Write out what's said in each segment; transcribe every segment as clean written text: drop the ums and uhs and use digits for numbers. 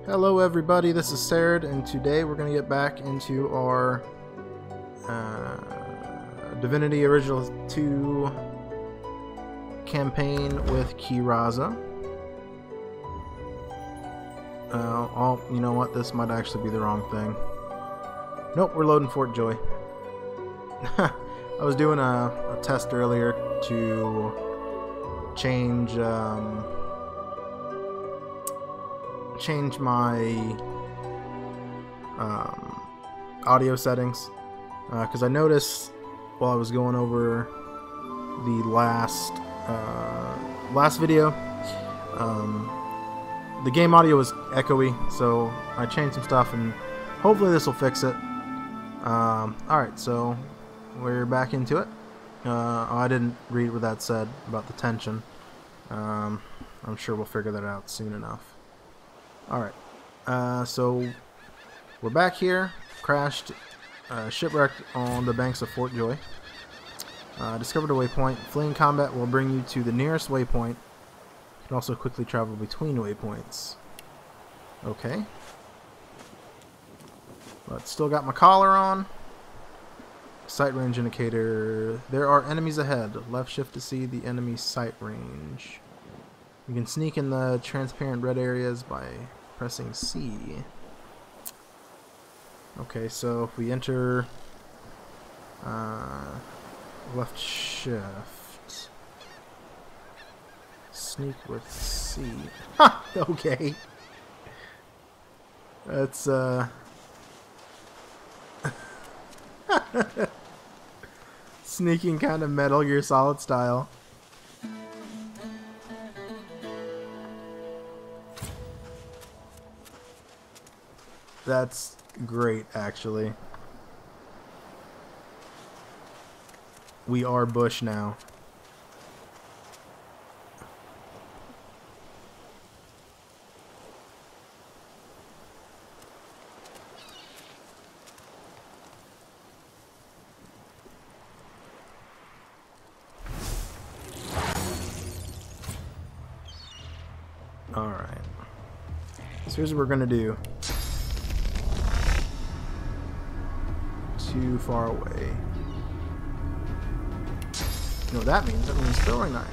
Hello everybody, this is Surived, and today we're going to get back into our Divinity Original 2 campaign with Kiraza. You know what, this might actually be the wrong thing. Nope, we're loading Fort Joy. I was doing a test earlier to change my audio settings because I noticed while I was going over the last video the game audio was echoey, so I changed some stuff and hopefully this will fix it. Alright, so we're back into it. I didn't read what that said about the tension. I'm sure we'll figure that out soon enough. Alright, so we're back here, crashed, shipwrecked on the banks of Fort Joy. Discovered a waypoint. Fleeing combat will bring you to the nearest waypoint. You can also quickly travel between waypoints. Okay. But still got my collar on. Sight range indicator. There are enemies ahead. Left shift to see the enemy sight range. You can sneak in the transparent red areas by pressing C. Okay, so if we enter left shift, sneak with C. Ha! Okay. That's sneaking kind of Metal Gear Solid style. That's great, actually. We are Bush now. Alright. So here's what we're gonna do. Too far away. You know what that means? That means throwing knife.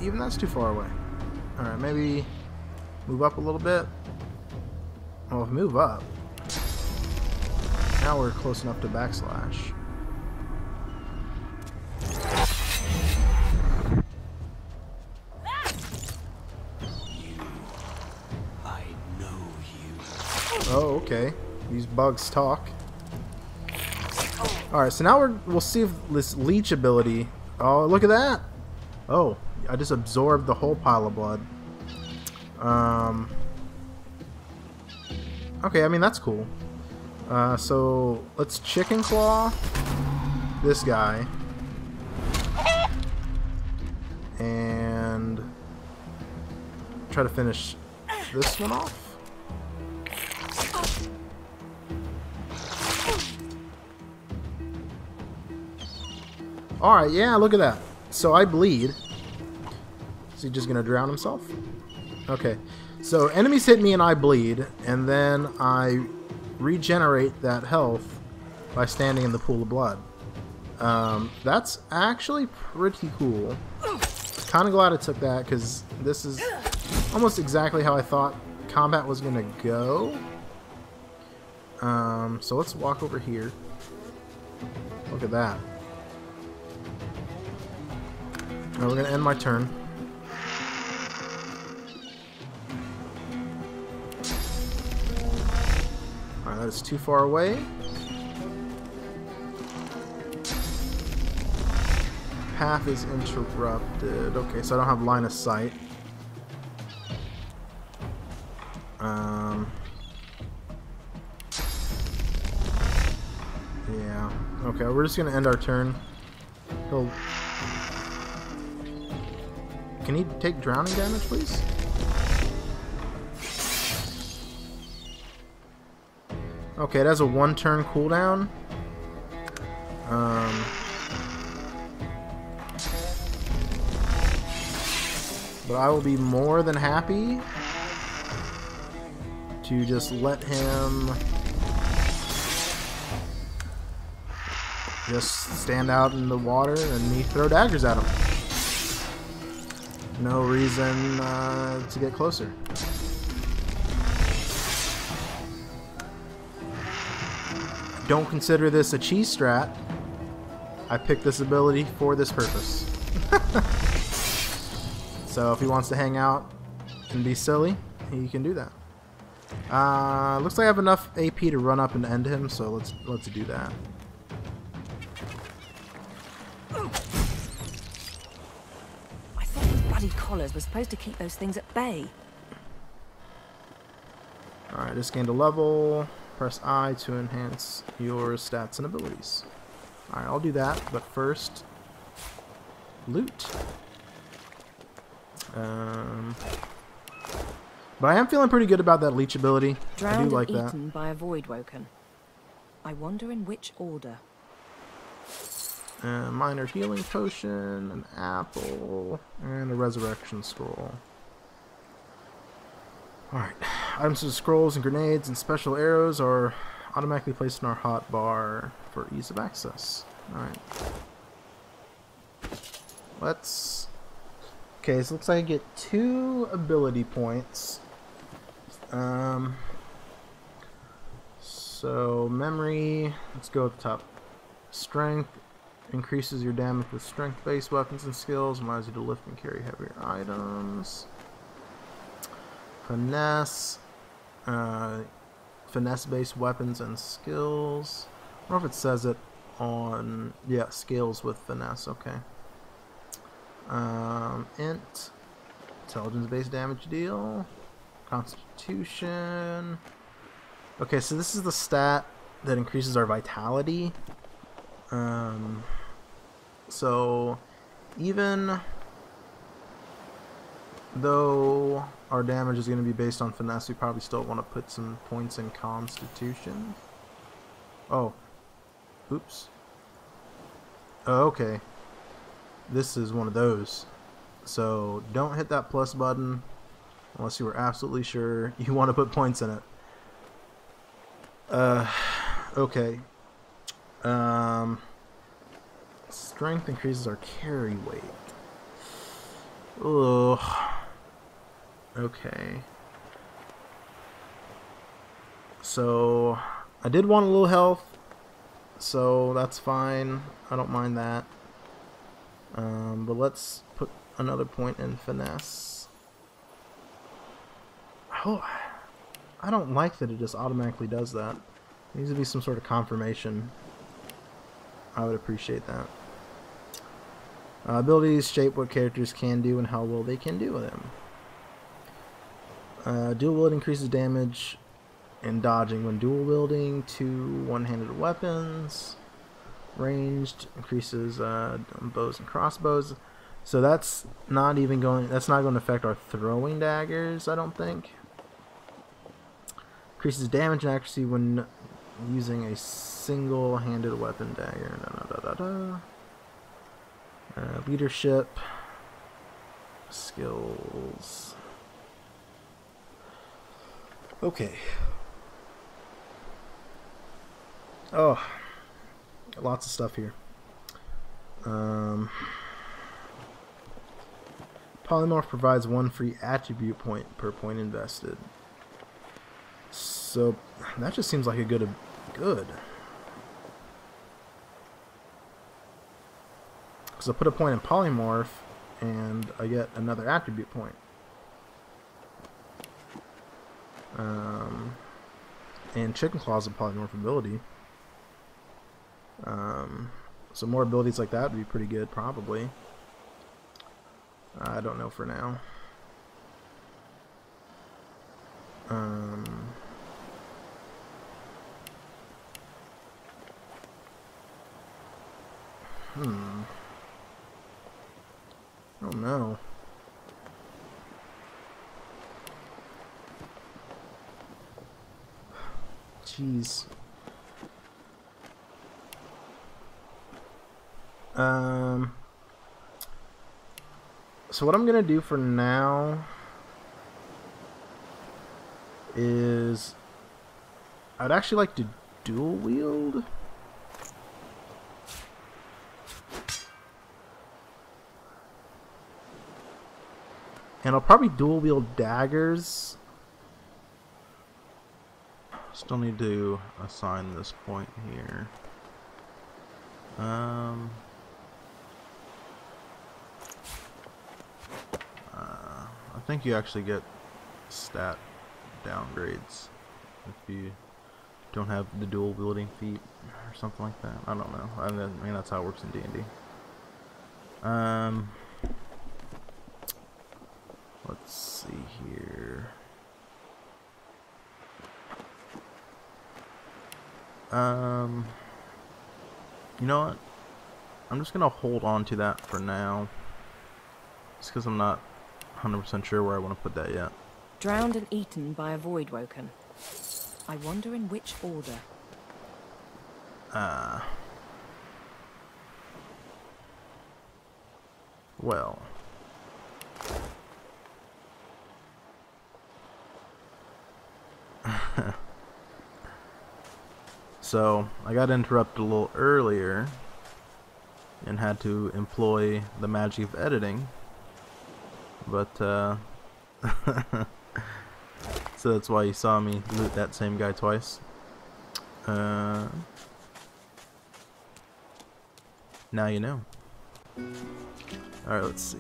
Even that's too far away. Alright, maybe move up a little bit. Well, if we move up, now we're close enough to backslash. Oh, okay. These bugs talk. Alright, so now we'll see if this leech ability... Oh, look at that! Oh, I just absorbed the whole pile of blood. Okay, I mean, that's cool. So, let's chicken claw this guy. And try to finish this one off. Alright, yeah, look at that. So I bleed. Is he just gonna drown himself? Okay. So enemies hit me and I bleed, and then I regenerate that health by standing in the pool of blood. That's actually pretty cool. Kinda glad I took that, because this is almost exactly how I thought combat was gonna go. So let's walk over here. Look at that. Now we're going to end my turn. Alright, that is too far away. Path is interrupted. Okay, so I don't have line of sight. Yeah. Okay, we're just going to end our turn. Can he take drowning damage, please? Okay, it has a 1-turn cooldown. But I will be more than happy to just let him just stand out in the water and me throw daggers at him. No reason to get closer. Don't consider this a cheese strat. I picked this ability for this purpose. So if he wants to hang out and be silly, he can do that. Looks like I have enough AP to run up and end him, so let's do that. I thought these bloody collars were supposed to keep those things at bay. Alright, just gained a level. Press I to enhance your stats and abilities. Alright, I'll do that, but first, loot. But I am feeling pretty good about that leech ability. Drowned I do like and that. eaten by a void woken. I wonder in which order. Minor healing potion, an apple, and a resurrection scroll. Alright, items with scrolls and grenades and special arrows are automatically placed in our hotbar for ease of access. Alright. Let's... Okay, so it looks like I get 2 ability points. So, memory, let's go at the top. Strength, increases your damage with strength-based weapons and skills, allows you to lift and carry heavier items. Finesse, finesse-based weapons and skills. I don't know if it says it on, yeah, skills with finesse, okay. Int, intelligence-based damage deal, constitution. Okay, so this is the stat that increases our vitality. So even though our damage is going to be based on finesse, we probably still want to put some points in constitution. Oh, oops. Oh, okay. This is one of those. So don't hit that plus button unless you were absolutely sure you want to put points in it. Okay. Strength increases our carry weight. Ugh. Okay. So I did want a little health, so that's fine. I don't mind that. But let's put another point in finesse. Oh, I don't like that it just automatically does that. There needs to be some sort of confirmation. I would appreciate that. Abilities shape what characters can do and how well they can do them. Dual wield increases damage and dodging when dual wielding 2 one-handed weapons. Ranged increases bows and crossbows. So that's not even going. That's not going to affect our throwing daggers, I don't think. Increases damage and accuracy when using a single-handed weapon dagger. Leadership skills. Okay. Oh, lots of stuff here. Polymorph provides 1 free attribute point per point invested. So that just seems like a good. Because I put a point in polymorph, and I get another attribute point. And Chicken Claw's a polymorph ability. So more abilities like that would be pretty good, probably. I don't know for now. Oh no. Jeez. So what I'm gonna do for now is I'd actually like to dual wield. And I'll probably dual wield daggers. Still need to assign this point here. I think you actually get stat downgrades if you don't have the dual wielding feat or something like that. I don't know. I mean that's how it works in D&D. Let's see here. You know what? I'm just gonna hold on to that for now. Just because I'm not 100% sure where I want to put that yet. Drowned and eaten by a void woken. I wonder in which order. Well. So, I got interrupted a little earlier and had to employ the magic of editing. But, so that's why you saw me loot that same guy twice. Now you know. Alright, let's see.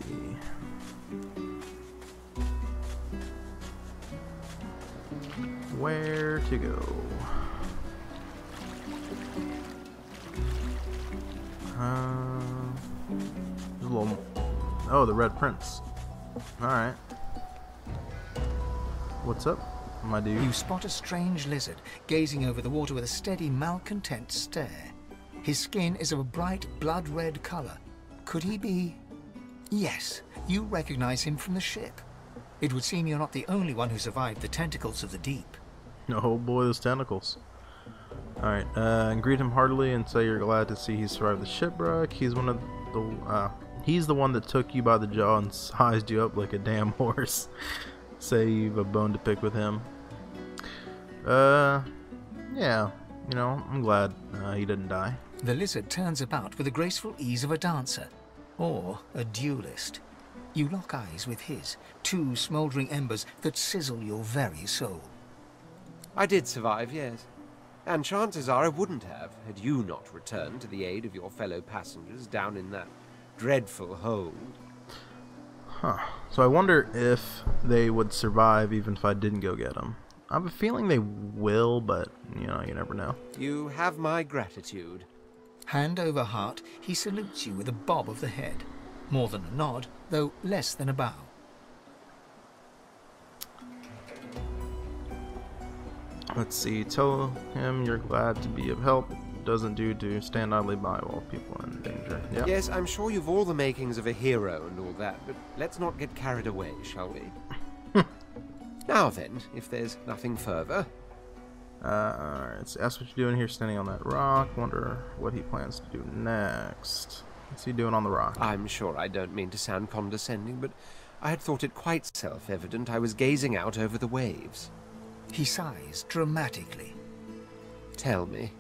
Where to go? There's a little. Oh, the Red Prince. Alright. What's up, my dude? You spot a strange lizard gazing over the water with a steady, malcontent stare. His skin is of a bright, blood-red color. Could he be... Yes, you recognize him from the ship. It would seem you're not the only one who survived the tentacles of the deep. Oh boy, those tentacles. Alright, and greet him heartily and say you're glad to see he survived the shipwreck. He's one of the, he's the one that took you by the jaw and sized you up like a damn horse. Say you've a bone to pick with him. Yeah, you know, I'm glad he didn't die. The lizard turns about with the graceful ease of a dancer, or a duelist. You lock eyes with his, two smouldering embers that sizzle your very soul. I did survive, yes. And chances are I wouldn't have, had you not returned to the aid of your fellow passengers down in that dreadful hold. Huh. So I wonder if they would survive even if I didn't go get them. I have a feeling they will, but, you know, you never know. You have my gratitude. Hand over heart, he salutes you with a bob of the head. More than a nod, though less than a bow. Let's see, tell him you're glad to be of help. Doesn't do to stand idly by while people are in danger. Yep. Yes, I'm sure you've all the makings of a hero and all that, but let's not get carried away, shall we? Now then, if there's nothing further. Alright, so ask what you're doing here standing on that rock. Wonder what he plans to do next. What's he doing on the rock? I'm sure I don't mean to sound condescending, but I had thought it quite self-evident I was gazing out over the waves. He sighs dramatically. Tell me,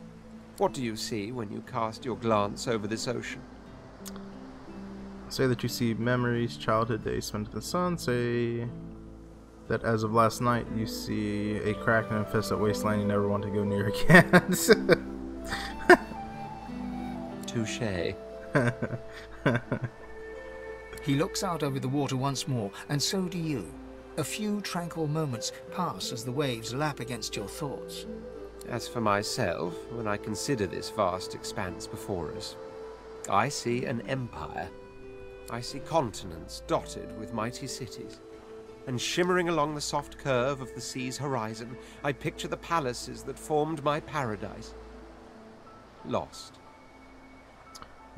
what do you see when you cast your glance over this ocean? Say that you see memories, childhood days spent in the sun. Say that as of last night you see a cracked and infested wasteland you never want to go near again. Touché. He looks out over the water once more, and so do you. A few tranquil moments pass as the waves lap against your thoughts. As for myself, when I consider this vast expanse before us, I see an empire. I see continents dotted with mighty cities. And shimmering along the soft curve of the sea's horizon, I picture the palaces that formed my paradise. Lost.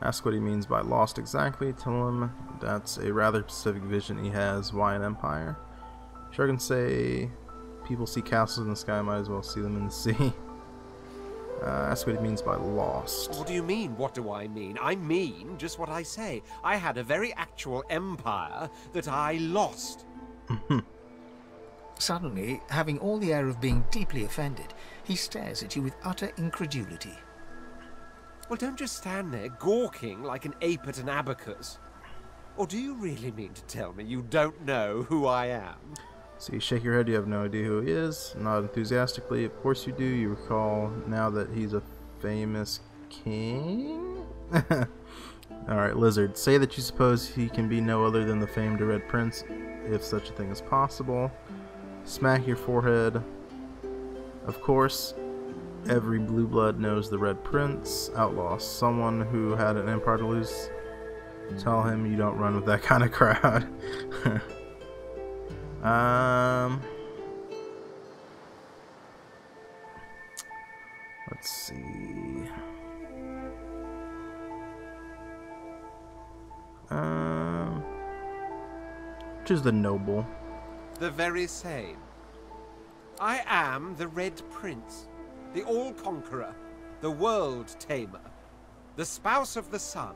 Ask what he means by lost exactly. Tell him that's a rather specific vision he has. Why an empire? Sure can say people see castles in the sky, might as well see them in the sea. Ask what he means by lost. What do you mean, what do I mean? I mean just what I say. I had a very actual empire that I lost. Suddenly, having all the air of being deeply offended, he stares at you with utter incredulity. Well, don't just stand there gawking like an ape at an abacus. Or do you really mean to tell me you don't know who I am? So you shake your head, you have no idea who he is. Not enthusiastically, of course you do. You recall now that he's a famous king? Alright, Lizard. Say that you suppose he can be no other than the famed Red Prince, if such a thing is possible. Smack your forehead. Of course, every blue blood knows the Red Prince. Outlaw. Someone who had an empire to lose. Tell him you don't run with that kind of crowd. Let's see. Choose the noble. The very same. I am the Red Prince, the All-Conqueror, the World-Tamer, the spouse of the sun.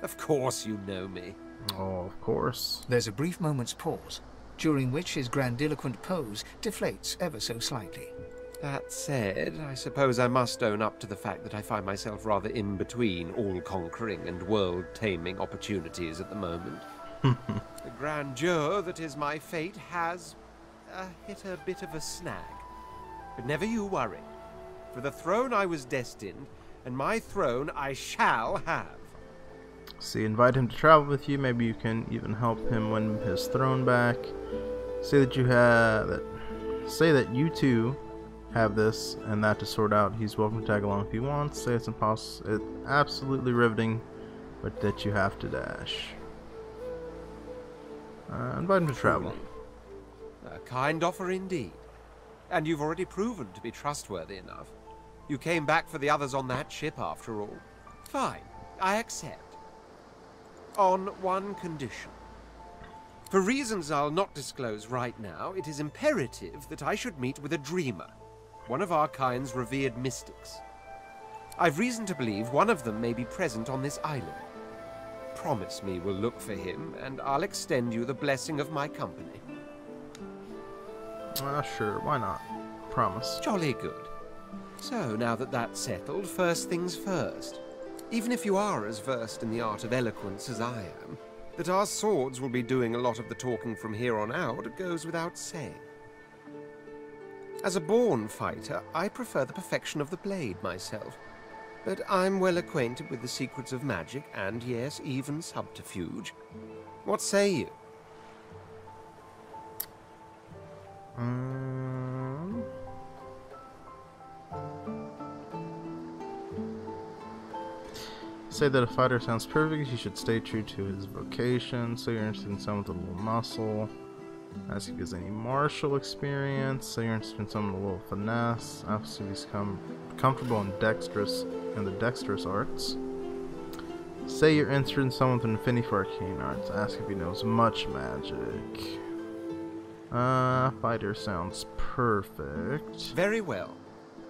Of course you know me. Oh, of course. There's a brief moment's pause, during which his grandiloquent pose deflates ever so slightly. That said, I suppose I must own up to the fact that I find myself rather in between all-conquering and world-taming opportunities at the moment. The grandeur that is my fate has hit a bit of a snag. But never you worry. For the throne I was destined, and my throne I shall have. See, invite him to travel with you. Maybe you can even help him win his throne back. Say that you have Say that you too have this and that to sort out. He's welcome to tag along if he wants. Say it's impossible. It's absolutely riveting, but that you have to dash. Invite him to travel. A kind offer indeed. And you've already proven to be trustworthy enough. You came back for the others on that ship after all. Fine, I accept. On one condition. For reasons I'll not disclose right now, it is imperative that I should meet with a dreamer, one of our kind's revered mystics. I've reason to believe one of them may be present on this island. Promise me we'll look for him, and I'll extend you the blessing of my company. Sure, why not? Promise. Jolly good. So, now that that's settled, first things first. Even if you are as versed in the art of eloquence as I am, that our swords will be doing a lot of the talking from here on out goes without saying. As a born fighter, I prefer the perfection of the blade myself, but I'm well acquainted with the secrets of magic and, yes, even subterfuge. What say you? Say that a fighter sounds perfect, he should stay true to his vocation. So you're interested in someone with a little muscle. Ask if he has any martial experience. Say you're interested in someone with a little finesse. Ask if he's comfortable and dexterous in the dexterous arts. Say you're interested in someone with an affinity for arcane arts. Ask if he knows much magic. Fighter sounds perfect. Very well.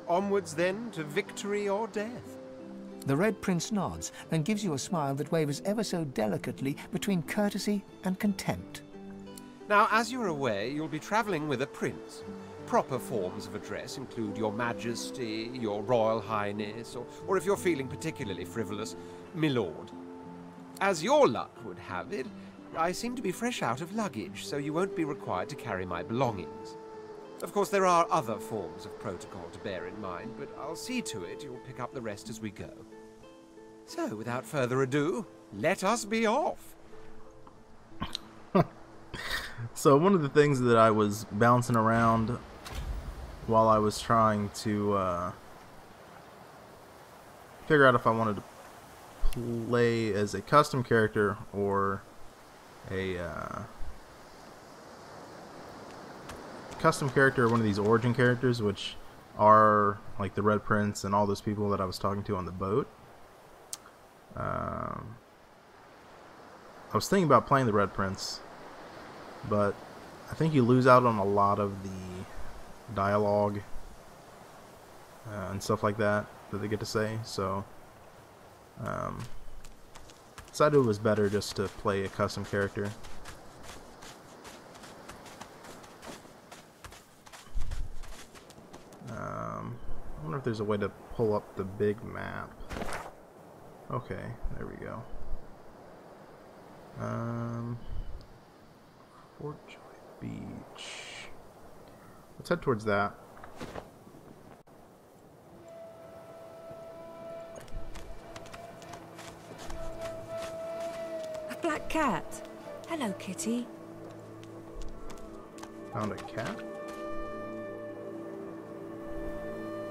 Onwards then to victory or death. The Red Prince nods and gives you a smile that wavers ever so delicately between courtesy and contempt. Now, as you're aware, you'll be traveling with a prince. Proper forms of address include Your Majesty, Your Royal Highness, or if you're feeling particularly frivolous, Milord. As your luck would have it, I seem to be fresh out of luggage, so you won't be required to carry my belongings. Of course, there are other forms of protocol to bear in mind, but I'll see to it you'll pick up the rest as we go. So, without further ado, let us be off. So one of the things that I was bouncing around while I was trying to figure out if I wanted to play as a custom character or a custom character or one of these origin characters, which are like the Red Prince and all those people that I was talking to on the boat. I was thinking about playing the Red Prince, but I think you lose out on a lot of the dialogue and stuff like that they get to say. So decided it was better just to play a custom character. I wonder if there's a way to pull up the big map. Okay, there we go. Fort Joy Beach. Let's head towards that. A black cat. Hello, kitty. Found a cat?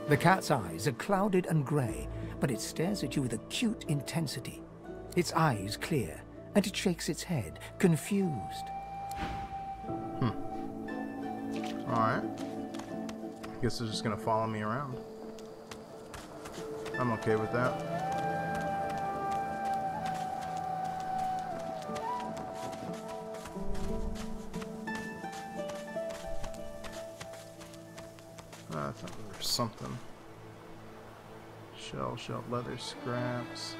The cat's eyes are clouded and grey, but it stares at you with acute intensity. Its eyes clear, and it shakes its head, confused. Alright. Guess it's just gonna follow me around. I'm okay with that. I thought there was something. Shell, leather, scraps.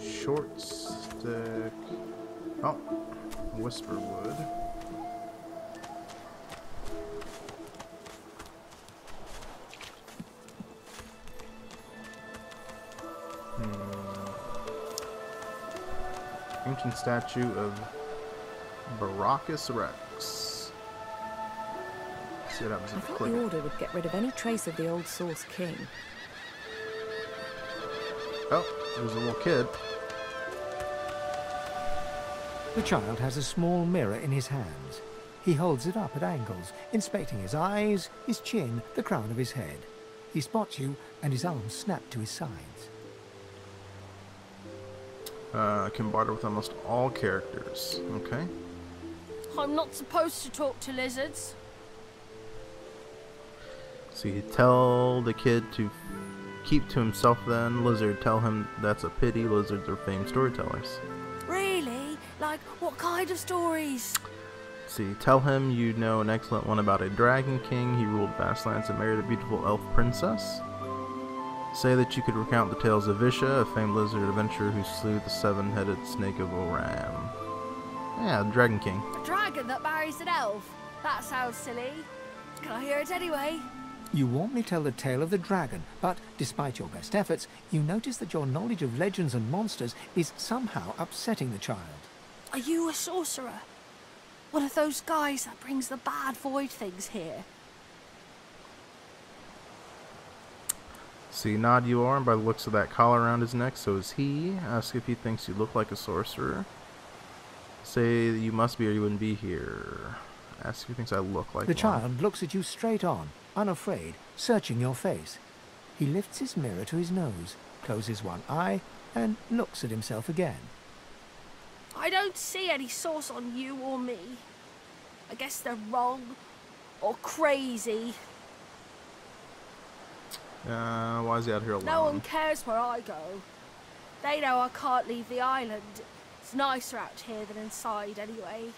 Short stick. Oh, whisper wood. Ancient statue of Baracus Rex. See what happens I if you thought click the it. order would get rid of any trace of the old Source King. Oh, there's a little kid. The child has a small mirror in his hands. He holds it up at angles, inspecting his eyes, his chin, the crown of his head. He spots you, and his arms snap to his sides. Can barter with almost all characters. Okay. I'm not supposed to talk to lizards. So you tell the kid to keep to himself then. Lizard, tell him that's a pity. Lizards are famed storytellers. Really? Like, what kind of stories? See, tell him you know an excellent one about a dragon king. He ruled vast lands and married a beautiful elf princess. Say that you could recount the tales of Visha, a famed lizard adventurer who slew the seven-headed snake of Oram. Yeah, the Dragon King. A dragon that marries an elf? That sounds silly. Can I hear it anyway? You warmly tell the tale of the dragon, but despite your best efforts, you notice that your knowledge of legends and monsters is somehow upsetting the child. Are you a sorcerer? One of those guys that brings the bad void things here? See, nod you are, and by the looks of that collar around his neck, so is he. Ask if he thinks you look like a sorcerer. Say that you must be or you wouldn't be here. Ask if he thinks I look like The one. child looks at you straight on, unafraid, searching your face. He lifts his mirror to his nose, closes one eye, and looks at himself again. I don't see any source on you or me. I guess they're wrong or crazy. Why is he out here alone? No one cares where I go. They know I can't leave the island. It's nicer out here than inside anyway.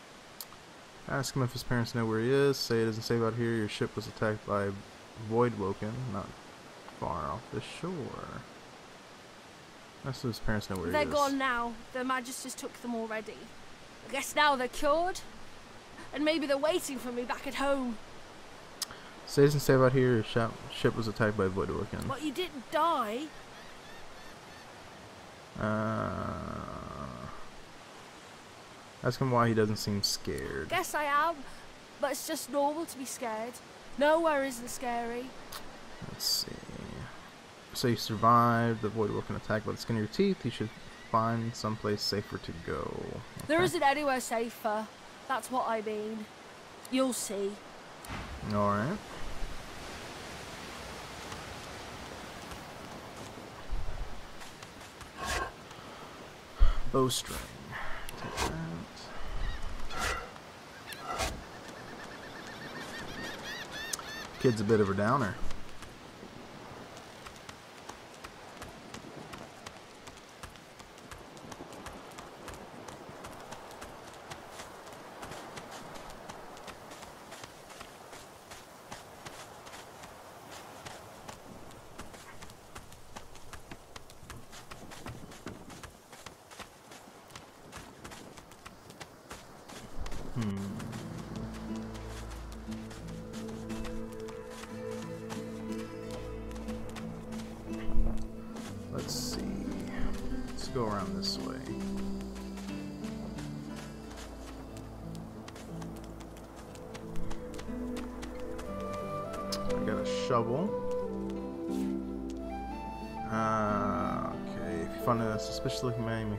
Ask him if his parents know where he is. Say it doesn't say about here. Your ship was attacked by Voidwoken, not far off the shore. Ask if his parents know where he is. They're gone now. The Magisters took them already. I guess now they're cured. And maybe they're waiting for me back at home. Say it doesn't say about here. Your ship was attacked by Voidwoken. But you didn't die. Ask him why he doesn't seem scared. Guess I am. But it's just normal to be scared. Nowhere isn't scary. Let's see. So you survived the Voidwoken attack by the skin of your teeth. You should find someplace safer to go. Okay. There isn't anywhere safer. That's what I mean. You'll see. Alright. Bowstring. Take that. Kid's a bit of a downer. Let's see. Let's go around this way. I got a shovel. Okay, if you find a suspicious looking man, you may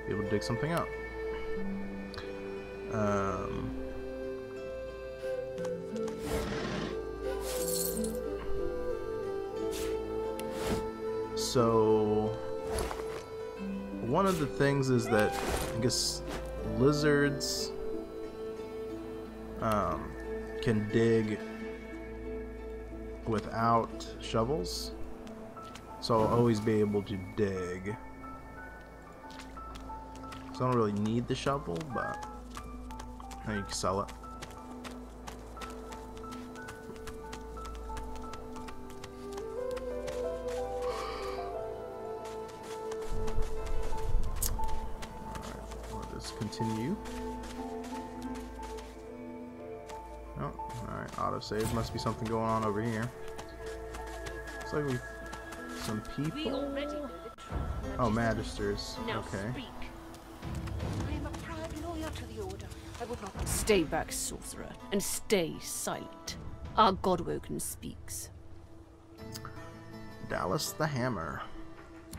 be able to dig something up. So one of the things is that I guess lizards can dig without shovels, so I'll always be able to dig. So I don't really need the shovel, but now you can sell it. Continue. Oh, alright, autosave. Must be something going on over here. Looks like we some people. Oh, magisters. Okay. I am a proud lawyer to the order. I would not. Stay back, sorcerer, and stay silent. Our Godwoken speaks. Dallas the Hammer.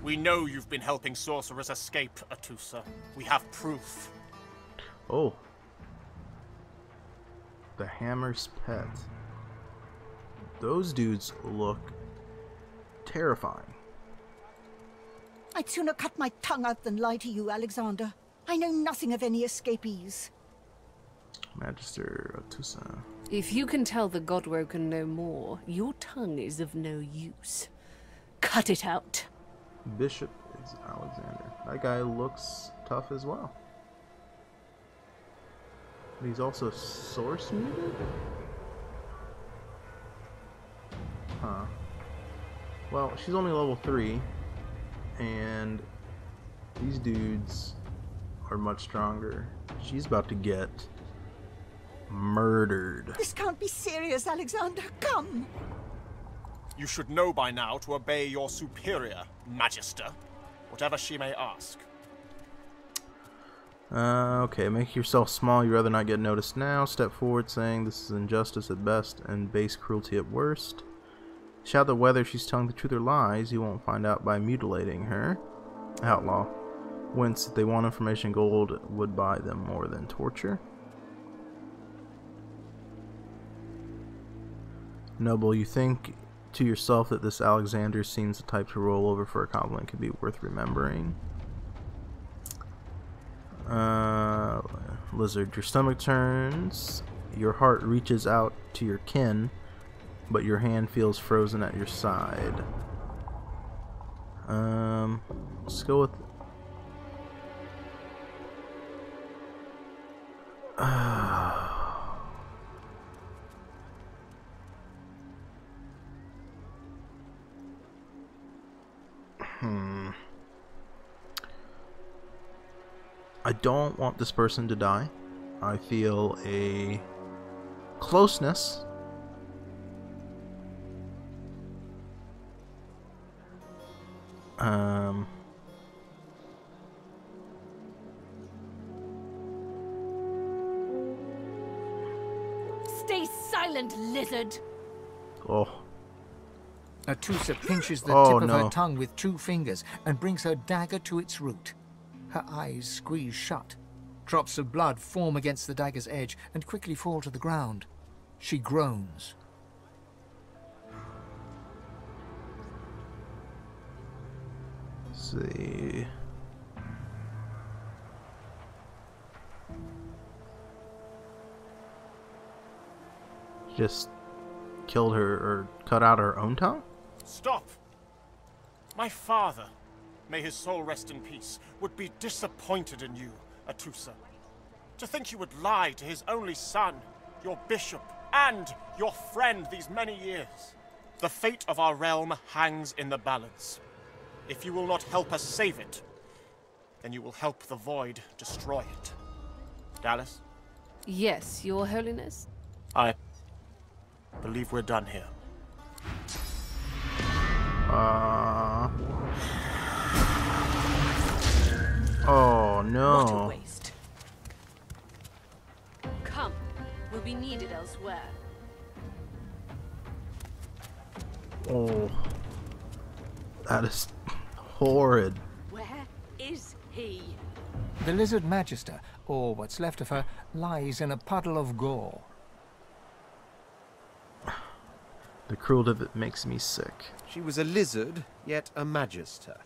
We know you've been helping sorcerers escape, Atusa. We have proof. Oh. The Hammer's Pet. Those dudes look terrifying. I'd sooner cut my tongue out than lie to you, Alexander. I know nothing of any escapees. Magister Atusa. If you can tell the Godwoken no more, your tongue is of no use. Cut it out. Bishop is Alexander. That guy looks tough as well. But he's also source muted? Huh. Well, she's only level 3, and these dudes are much stronger. She's about to get murdered. This can't be serious, Alexander. Come! You should know by now to obey your superior, Magister, whatever she may ask. Okay, make yourself small. You'd rather not get noticed now. Step forward saying this is injustice at best and base cruelty at worst. Shout that whether she's telling the truth or lies, you won't find out by mutilating her. Outlaw. Whence, if they want information, gold would buy them more than torture. Noble, you think to yourself that this Alexander seems the type to roll over for a compliment could be worth remembering. Lizard, your stomach turns, your heart reaches out to your kin, but your hand feels frozen at your side. Let's go with I don't want this person to die. I feel a closeness. Stay silent, lizard! Oh. Atusa pinches the Oh, tip of no. her tongue with 2 fingers and brings her dagger to its root. Her eyes squeeze shut. Drops of blood form against the dagger's edge and quickly fall to the ground. She groans. Let's see. Just killed her or cut out her own tongue? Stop! My father, may his soul rest in peace, would be disappointed in you, Atusa. To think you would lie to his only son, your bishop, and your friend these many years. The fate of our realm hangs in the balance. If you will not help us save it, then you will help the Void destroy it. Dallas? Yes, Your Holiness. I believe we're done here. Oh no. What a waste. Come, we'll be needed elsewhere. Oh. That is horrid. Where is he? The Lizard Magister, or what's left of her, lies in a puddle of gore. The cruelty of it makes me sick. She was a lizard, yet a magister.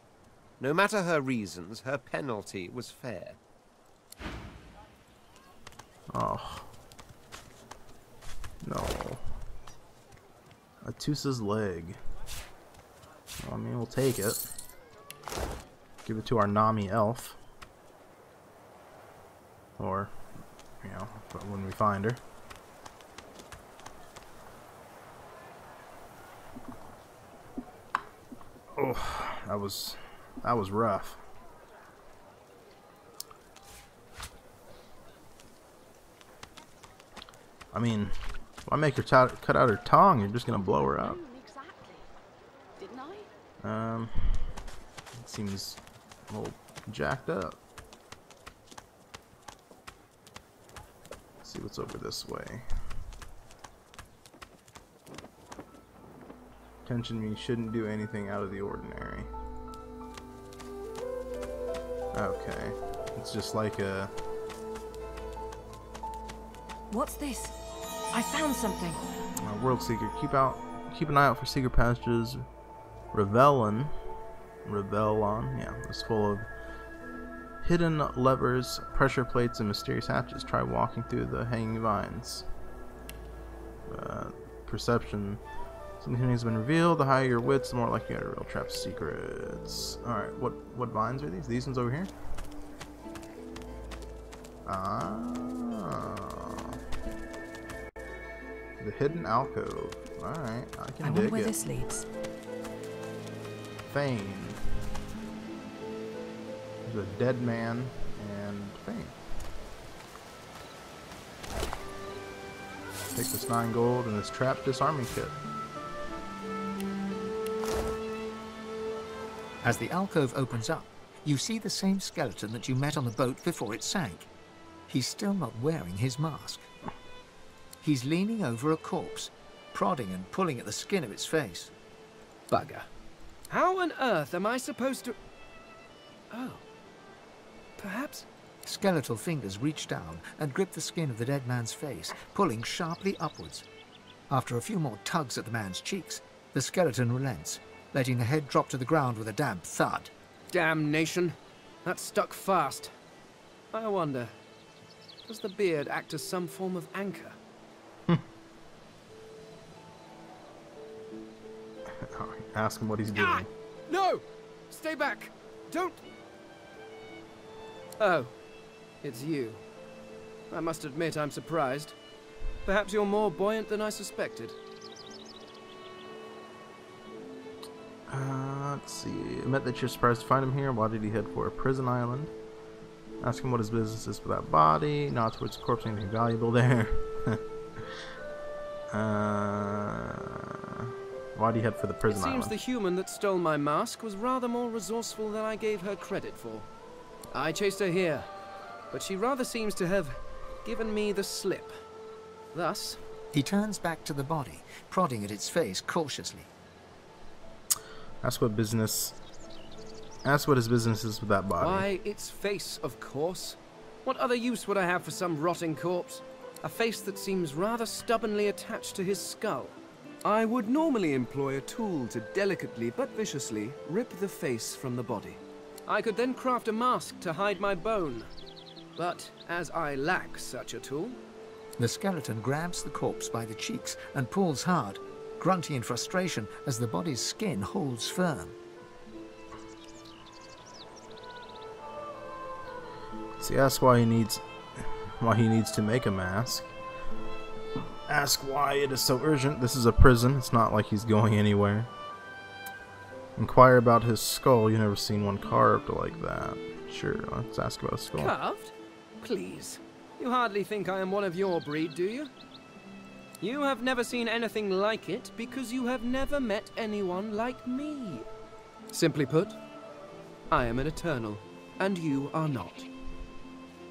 No matter her reasons, her penalty was fair. Oh. No. Atusa's leg. Well, I mean, we'll take it. Give it to our Nami elf. Or, you know, when we find her. Oh, that was rough. I mean, if I make her cut out her tongue, you're just gonna blow her up. Exactly. Didn't I? It seems a little jacked up. Let's see what's over this way. Tension means shouldn't do anything out of the ordinary. Okay, it's just like a. What's this? I found something. World Seeker. Keep an eye out for secret passages. Revelon, yeah, is full of hidden levers, pressure plates, and mysterious hatches. Try walking through the hanging vines. Perception. Something has been revealed. The higher your wits, the more likely you are to real trap secrets. All right, what vines are these? These ones over here. Ah. The hidden alcove. Alright, I can I dig wonder where it. this leads. Fane. There's a dead man and Fane. Take this 9 gold and this trap disarming kit. As the alcove opens up, you see the same skeleton that you met on the boat before it sank. He's still not wearing his mask. He's leaning over a corpse, prodding and pulling at the skin of its face. Bugger. How on earth am I supposed to... Oh. Perhaps... Skeletal fingers reach down and grip the skin of the dead man's face, pulling sharply upwards. After a few more tugs at the man's cheeks, the skeleton relents, letting the head drop to the ground with a damp thud. Damnation. That stuck fast. I wonder, does the beard act as some form of anchor? Ask him what he's doing. Ah! No! Stay back! Don't... Oh, it's you. I must admit I'm surprised. Perhaps you're more buoyant than I suspected. Let's see. Admit that you're surprised to find him here. Why did he head for a prison island? Ask him what his business is with that body. Not towards the corpse, anything valuable there. Why do you head for the prison island? It seems the human that stole my mask was rather more resourceful than I gave her credit for. I chased her here, but she rather seems to have given me the slip. Thus... He turns back to the body, prodding at its face cautiously. Ask what his business is with that body. Why, its face, of course. What other use would I have for some rotting corpse? A face that seems rather stubbornly attached to his skull. I would normally employ a tool to delicately but viciously rip the face from the body. I could then craft a mask to hide my bone. But as I lack such a tool... The skeleton grabs the corpse by the cheeks and pulls hard, grunting in frustration as the body's skin holds firm. See, ask why he needs to make a mask. Ask why it is so urgent. This is a prison. It's not like he's going anywhere. Inquire about his skull. You've never seen one carved like that. Sure, let's ask about his skull. Carved? Please. You hardly think I am one of your breed, do you? You have never seen anything like it because you have never met anyone like me. Simply put, I am an Eternal, and you are not.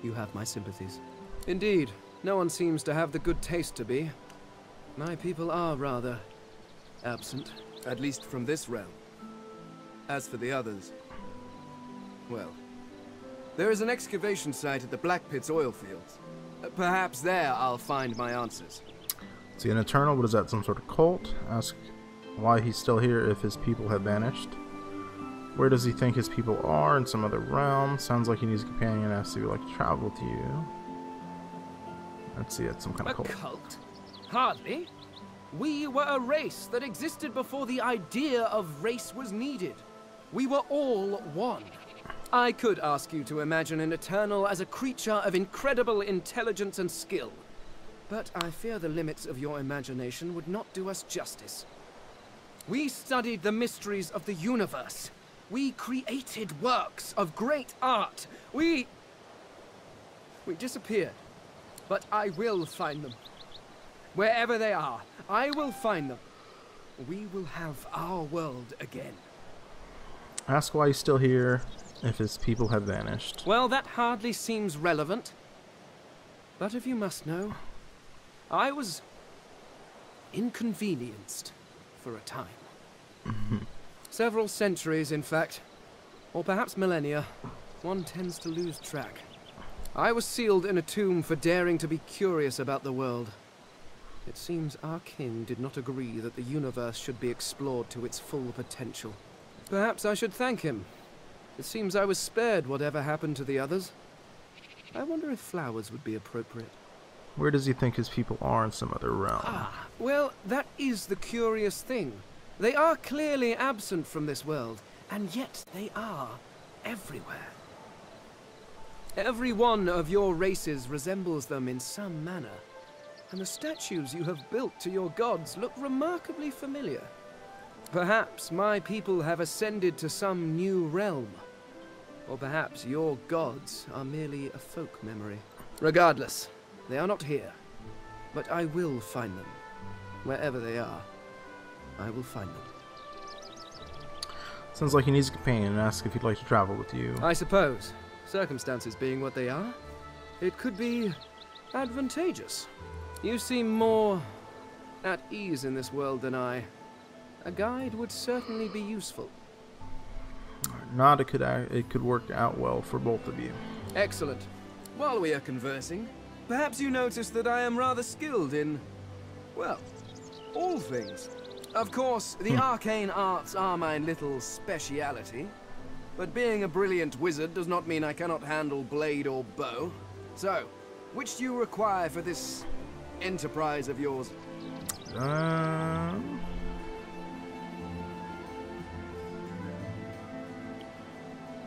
You have my sympathies. Indeed, no one seems to have the good taste to be. My people are rather absent, at least from this realm. As for the others, well, there is an excavation site at the Black Pit's oil fields. Perhaps there I'll find my answers. See, an Eternal, what is that, some sort of cult? Ask why he's still here if his people have vanished. Where does he think his people are? In some other realm. Sounds like he needs a companion and asks if he would like to travel with you. Let's see, it's some kind of cult. A cult? Hardly. We were a race that existed before the idea of race was needed. We were all one. I could ask you to imagine an Eternal as a creature of incredible intelligence and skill. But I fear the limits of your imagination would not do us justice. We studied the mysteries of the universe. We created works of great art. We disappeared. But I will find them. Wherever they are, I will find them. We will have our world again. Ask why he's still here if his people have vanished. Well, that hardly seems relevant. But if you must know, I was inconvenienced for a time. Several centuries, in fact. Or perhaps millennia. One tends to lose track. I was sealed in a tomb for daring to be curious about the world. It seems our king did not agree that the universe should be explored to its full potential. Perhaps I should thank him. It seems I was spared whatever happened to the others. I wonder if flowers would be appropriate. Where does he think his people are in some other realm? Ah, well, that is the curious thing. They are clearly absent from this world, and yet they are everywhere. Every one of your races resembles them in some manner, and the statues you have built to your gods look remarkably familiar. Perhaps my people have ascended to some new realm, or perhaps your gods are merely a folk memory. Regardless, they are not here, but I will find them. Wherever they are, I will find them. Sounds like he needs a companion and asks if he'd like to travel with you. I suppose, circumstances being what they are, it could be advantageous. You seem more at ease in this world than I. A guide would certainly be useful. Not it could work out well for both of you. Excellent. While we are conversing, perhaps you notice that I am rather skilled in, well, all things. Of course, the arcane arts are my little speciality, but being a brilliant wizard does not mean I cannot handle blade or bow. So, which do you require for this enterprise of yours?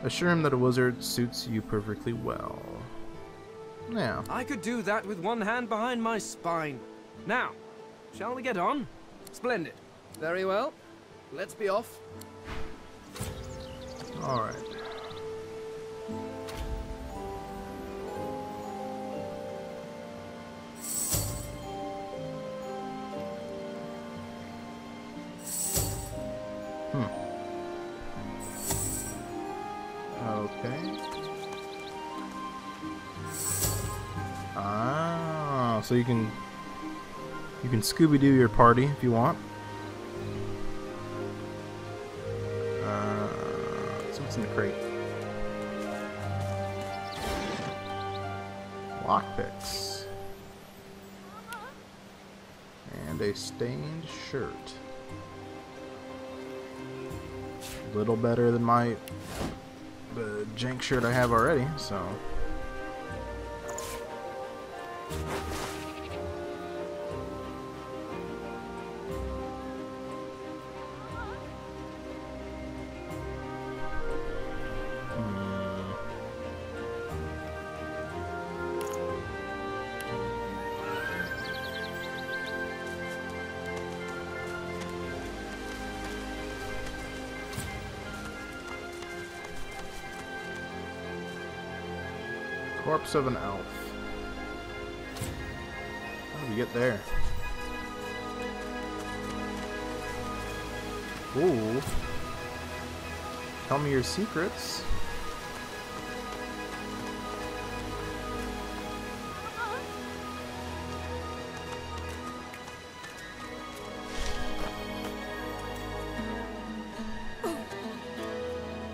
Assure him that a wizard suits you perfectly well. Yeah. I could do that with one hand behind my spine. Now, shall we get on? Splendid. Very well. Let's be off. Alright. Okay. Ah, so you can Scooby-Doo your party if you want. So what's in the crate? Lockpicks. And a stained shirt. A little better than the jank shirt I have already, so. Corpse of an elf. you get there? Ooh. Tell me your secrets.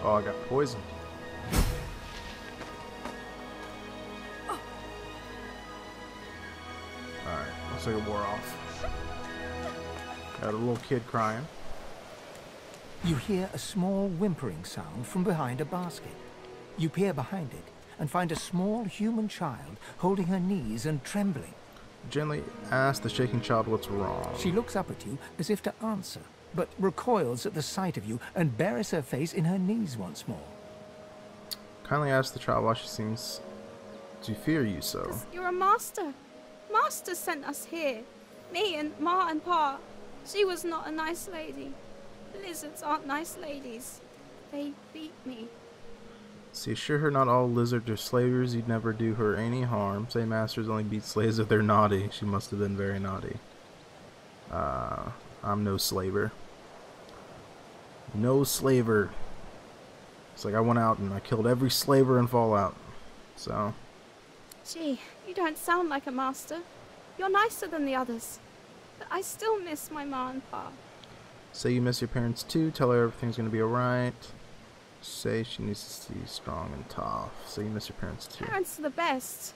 Oh, I got poisoned. Alright, looks like it wore off. Got a little kid crying. You hear a small whimpering sound from behind a basket. You peer behind it and find a small human child holding her knees and trembling. Gently ask the shaking child what's wrong. She looks up at you as if to answer, but recoils at the sight of you and buries her face in her knees once more. Kindly ask the child why she seems to fear you so. 'Cause you're a master. Master sent us here. Me and Ma and Pa. She was not a nice lady. Lizards aren't nice ladies. They beat me. See, assure her not all lizards are slavers. You'd never do her any harm. Say masters only beat slaves if they're naughty. She must have been very naughty. I'm no slaver. No slaver. It's like I went out and I killed every slaver in Fallout. So. Gee, you don't sound like a master. You're nicer than the others. But I still miss my Ma and Pa. Say you miss your parents too. Tell her everything's gonna be alright. Say she needs to stay strong and tough. Say you miss your parents too. Parents are the best.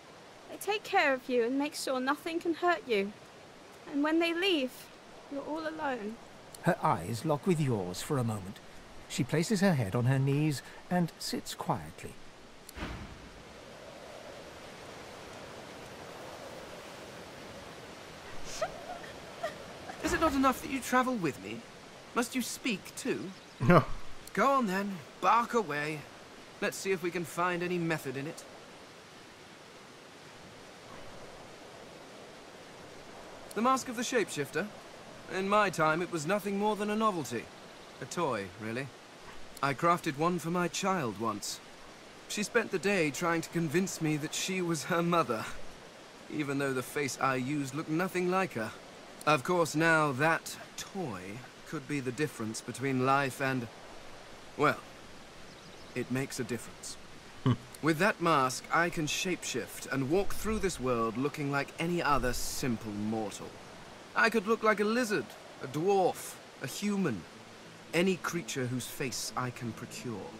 They take care of you and make sure nothing can hurt you. And when they leave, you're all alone. Her eyes lock with yours for a moment. She places her head on her knees and sits quietly. Is it not enough that you travel with me? Must you speak too? No. Go on then, bark away. Let's see if we can find any method in it. The Mask of the Shapeshifter? In my time, it was nothing more than a novelty. A toy, really. I crafted one for my child once. She spent the day trying to convince me that she was her mother, even though the face I used looked nothing like her. Of course, now that toy could be the difference between life and... well, it makes a difference. With that mask, I can shapeshift and walk through this world looking like any other simple mortal. I could look like a lizard, a dwarf, a human, any creature whose face I can procure.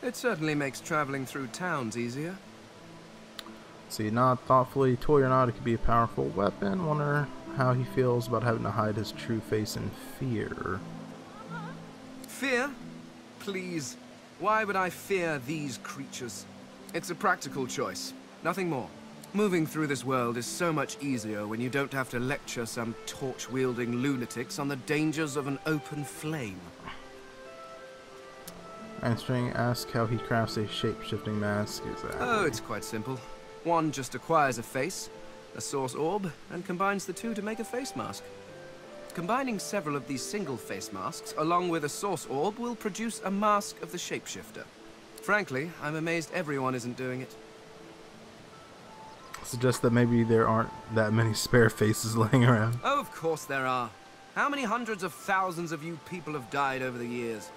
It certainly makes traveling through towns easier. See, not thoughtfully, toy or not, it could be a powerful weapon. Wonder how he feels about having to hide his true face in fear. Fear? Please. Why would I fear these creatures? It's a practical choice, nothing more. Moving through this world is so much easier when you don't have to lecture some torch-wielding lunatics on the dangers of an open flame. Answering, ask how he crafts a shape-shifting mask. Oh, it's quite simple. One just acquires a face, a source orb, and combines the two to make a face mask. Combining several of these single face masks along with a source orb will produce a mask of the shapeshifter. Frankly, I'm amazed everyone isn't doing it. Suggest that maybe there aren't that many spare faces laying around. Oh, of course there are. How many hundreds of thousands of you people have died over the years?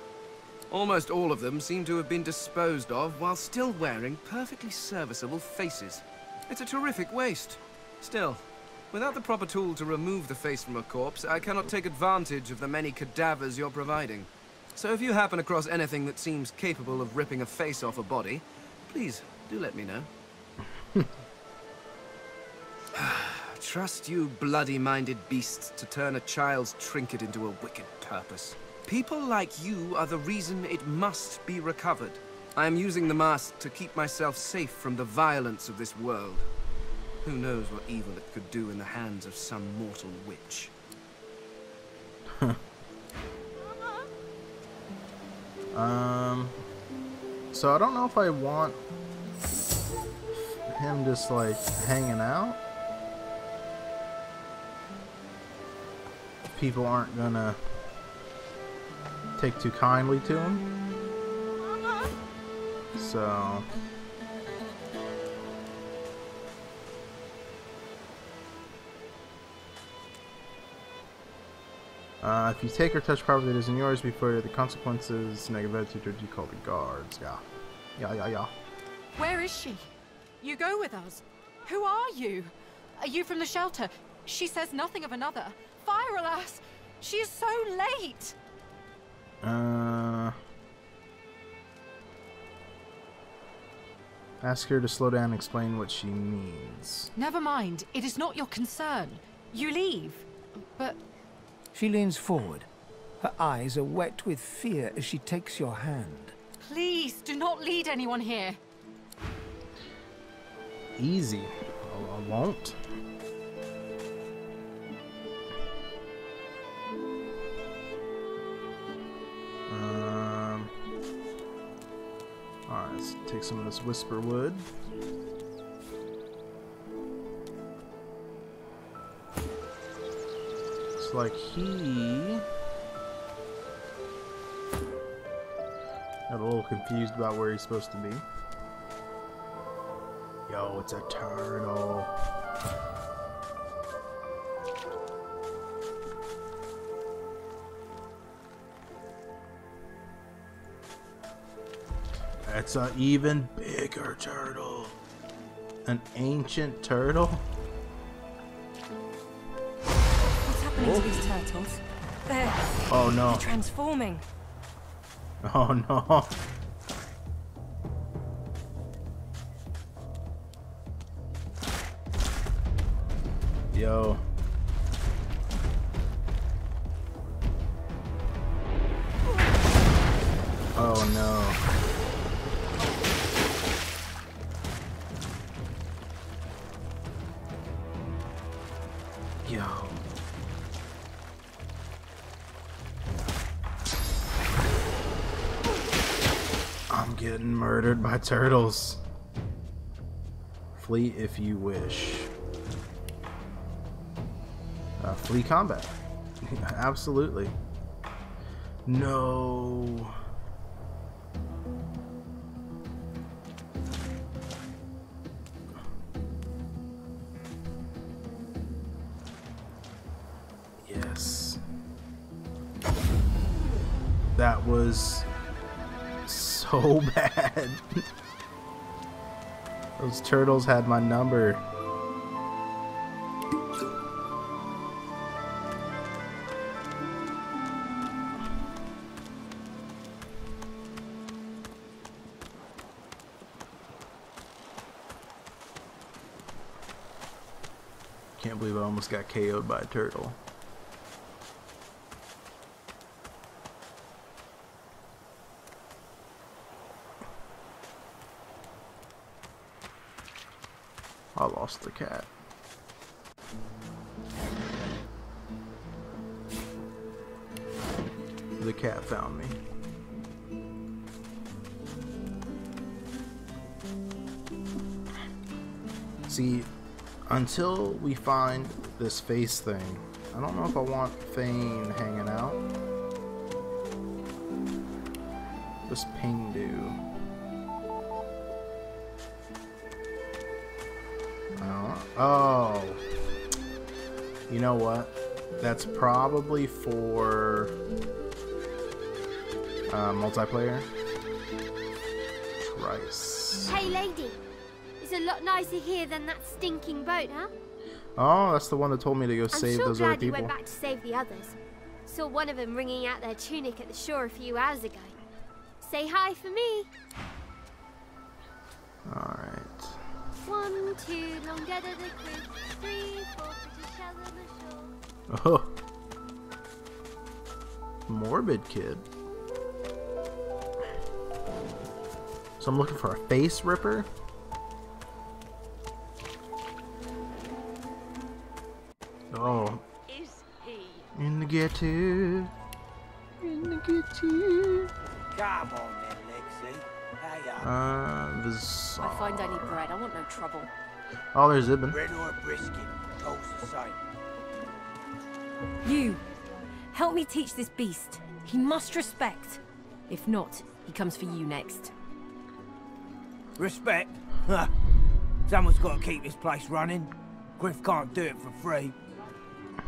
Almost all of them seem to have been disposed of while still wearing perfectly serviceable faces. It's a terrific waste. Still, without the proper tool to remove the face from a corpse, I cannot take advantage of the many cadavers you're providing. So if you happen across anything that seems capable of ripping a face off a body, please do let me know. Trust you bloody-minded beasts to turn a child's trinket into a wicked purpose. People like you are the reason it must be recovered. I am using the mask to keep myself safe from the violence of this world. Who knows what evil it could do in the hands of some mortal witch. So I don't know if I want him just like hanging out. People aren't gonna take too kindly to him. So If you take or touch property that isn't yours before the consequences, negative attitude, you call the guards. Yeah. Where is she? You go with us. Who are you? Are you from the shelter? She says nothing of another. Fire, alas! She is so late! Ask her to slow down and explain what she means. Never mind. It is not your concern. You leave. But... She leans forward. Her eyes are wet with fear as she takes your hand. please, do not lead anyone here. Easy. I won't. Alright, let's take some of this whisper wood. Looks like he got a little confused about where he's supposed to be. Yo, it's a turtle. It's an even bigger turtle. An ancient turtle? What's happening to these turtles? Oh no. They're transforming. Oh no. Yo. Oh no. Yo. I'm getting murdered by turtles. Flee if you wish. Flee combat. Absolutely. No. Yes. That was so bad. Those turtles had my number. Can't believe I almost got KO'd by a turtle. I lost the cat. The cat found me. See, until we find this face thing, I don't know if I want Thane hanging out. What's Ping do? Oh, you know what? That's probably for multiplayer. Trice. Hey, lady. It's a lot nicer here than that stinking boat, huh? Oh, that's the one that told me to go save those other people. I'm so glad you went back to save the others. Saw one of them wringing out their tunic at the shore a few hours ago. Say hi for me. Alright. 1, 2, long dead of the crew. 3, 4, pretty shells on the shore. Oh. Morbid kid. So I'm looking for a face ripper. Oh. Is he? In the ghetto. In the ghetto. Come on then, Lexi. Hey up. This. I find any bread. I want no trouble. Oh, there's Ibn. Bread or brisket, all's the same. You, help me teach this beast. He must respect. If not, he comes for you next. Respect? Huh. Someone's got to keep this place running. Griff can't do it for free.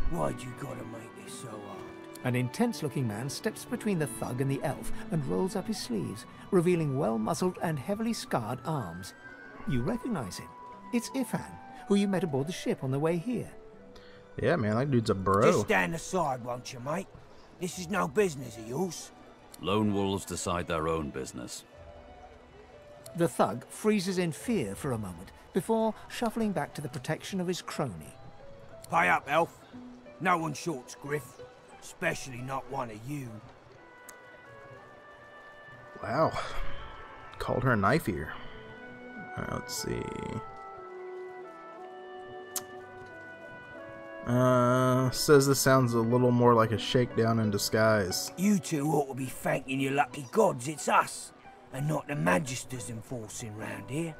Why'd you gotta make this so hard? An intense-looking man steps between the thug and the elf and rolls up his sleeves, revealing well-muscled and heavily scarred arms. You recognize him. It's Ifan, who you met aboard the ship on the way here. Yeah, man, that dude's a bro. Just stand aside, won't you, mate? This is no business of yours. Lone wolves decide their own business. The thug freezes in fear for a moment before shuffling back to the protection of his crony. Pay up, elf. No one shorts Griff, especially not one of you. Wow. Called her a knife ear. Let's see. Says this sounds a little more like a shakedown in disguise. You two ought to be thanking your lucky gods it's us, and not the Magisters enforcing round here.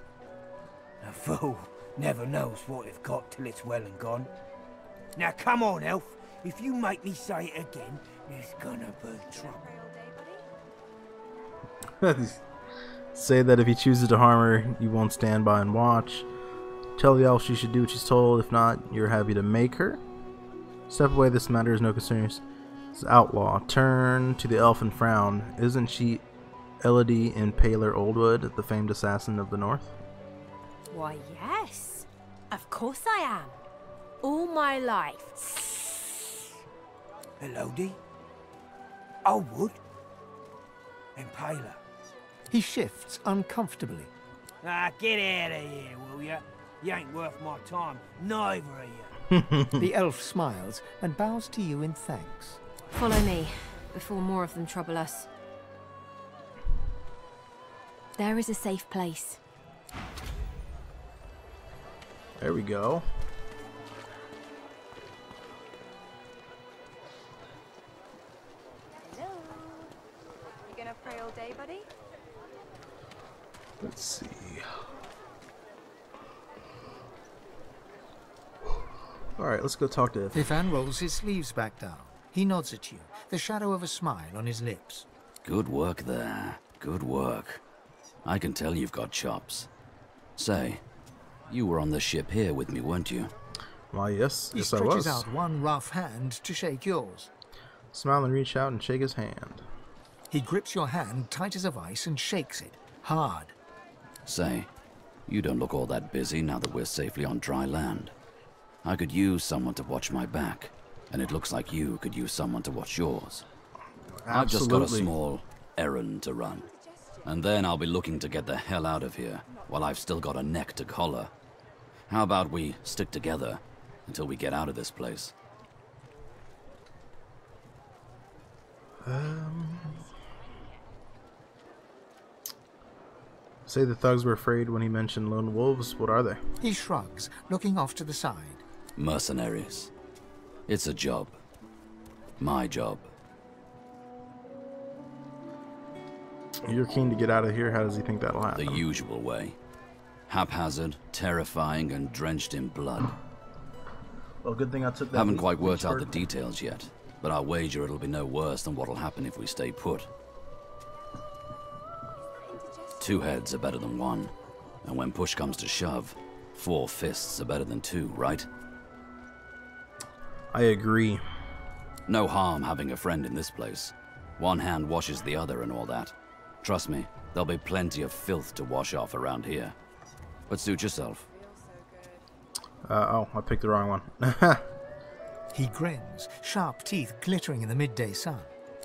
A fool never knows what they've got till it's well and gone. Now come on, elf. If you make me say it again, there's gonna be trouble. Say that if he chooses to harm her, you won't stand by and watch. Tell the elf she should do what she's told. If not, you're happy to make her. Step away, this matter is no concerns. This outlaw. Turn to the elf and frown. Isn't she Elodie in Paler Oldwood, the famed assassin of the north? Why, yes. Of course I am. All my life. Elodie? Oldwood? And Paler? He shifts uncomfortably. Ah, get out of here, will ya? You ain't worth my time, neither of you. The elf smiles and bows to you in thanks. Follow me, before more of them trouble us. There is a safe place. There we go. Hello. You gonna pray all day, buddy? Let's see. Alright, let's go talk to Ifan rolls his sleeves back down. He nods at you, the shadow of a smile on his lips. Good work there. Good work. I can tell you've got chops. Say, you were on the ship here with me, weren't you? Why, yes. He Yes, I stretches was. out one rough hand to shake yours. Smile and reach out and shake his hand. He grips your hand tight as a vice and shakes it, hard. Say, you don't look all that busy now that we're safely on dry land. I could use someone to watch my back, and it looks like you could use someone to watch yours. I've just got a small errand to run, and then I'll be looking to get the hell out of here while I've still got a neck to collar. How about we stick together until we get out of this place? Say the thugs were afraid when he mentioned lone wolves. What are they? He shrugs, looking off to the side. Mercenaries. It's a job. My job. You're keen to get out of here. How does he think that'll happen? The usual way. Haphazard, terrifying, and drenched in blood. Well, good thing I took that. Haven't quite worked out the details yet, but I'll wager it'll be no worse than what'll happen if we stay put. 2 heads are better than 1, and when push comes to shove, 4 fists are better than 2, right? I agree. No harm having a friend in this place. One hand washes the other and all that. Trust me, there'll be plenty of filth to wash off around here. But suit yourself. Oh, I picked the wrong one. He grins, sharp teeth glittering in the midday sun.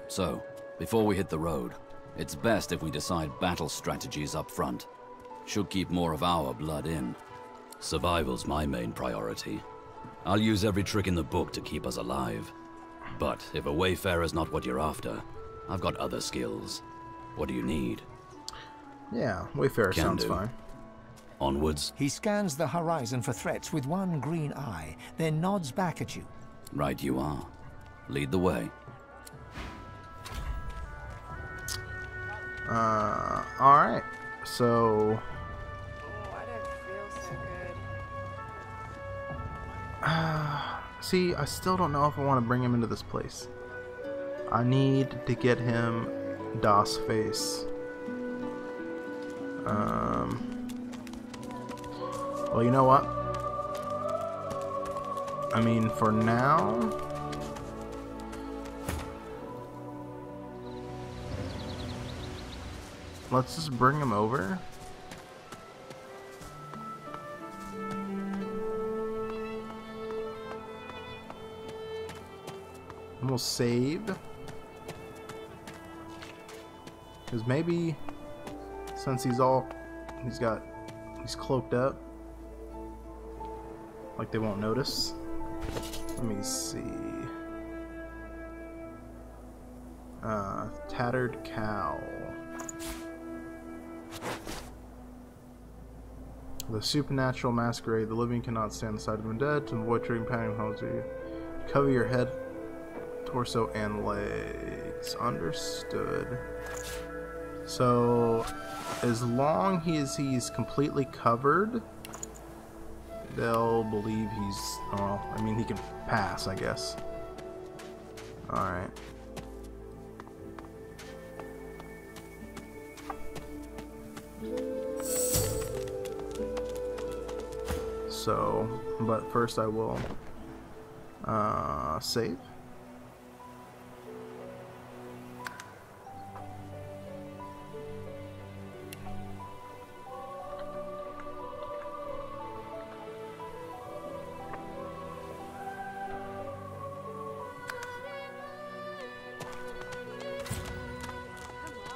So, before we hit the road, it's best if we decide battle strategies up front. Should keep more of our blood in. Survival's my main priority. I'll use every trick in the book to keep us alive. But if a wayfarer's not what you're after, I've got other skills. What do you need? Yeah, wayfarer sounds do. fine. Onwards. He scans the horizon for threats with one green eye, then nods back at you. Right you are. Lead the way. Alright. So... I don't feel so good. see, I still don't know if I want to bring him into this place. I need to get him DOS face. Well, you know what? I mean, for now... let's just bring him over. And we'll save. Because maybe since he's cloaked up, like they won't notice. Let me see. Tattered cow. The supernatural masquerade. The living cannot stand the sight of the dead. To avoid triggering pattern holds you. Cover your head, torso, and legs. Understood. So, as long as he's completely covered, they'll believe he's, well, I mean, he can pass, I guess. Alright. So, but first I will save.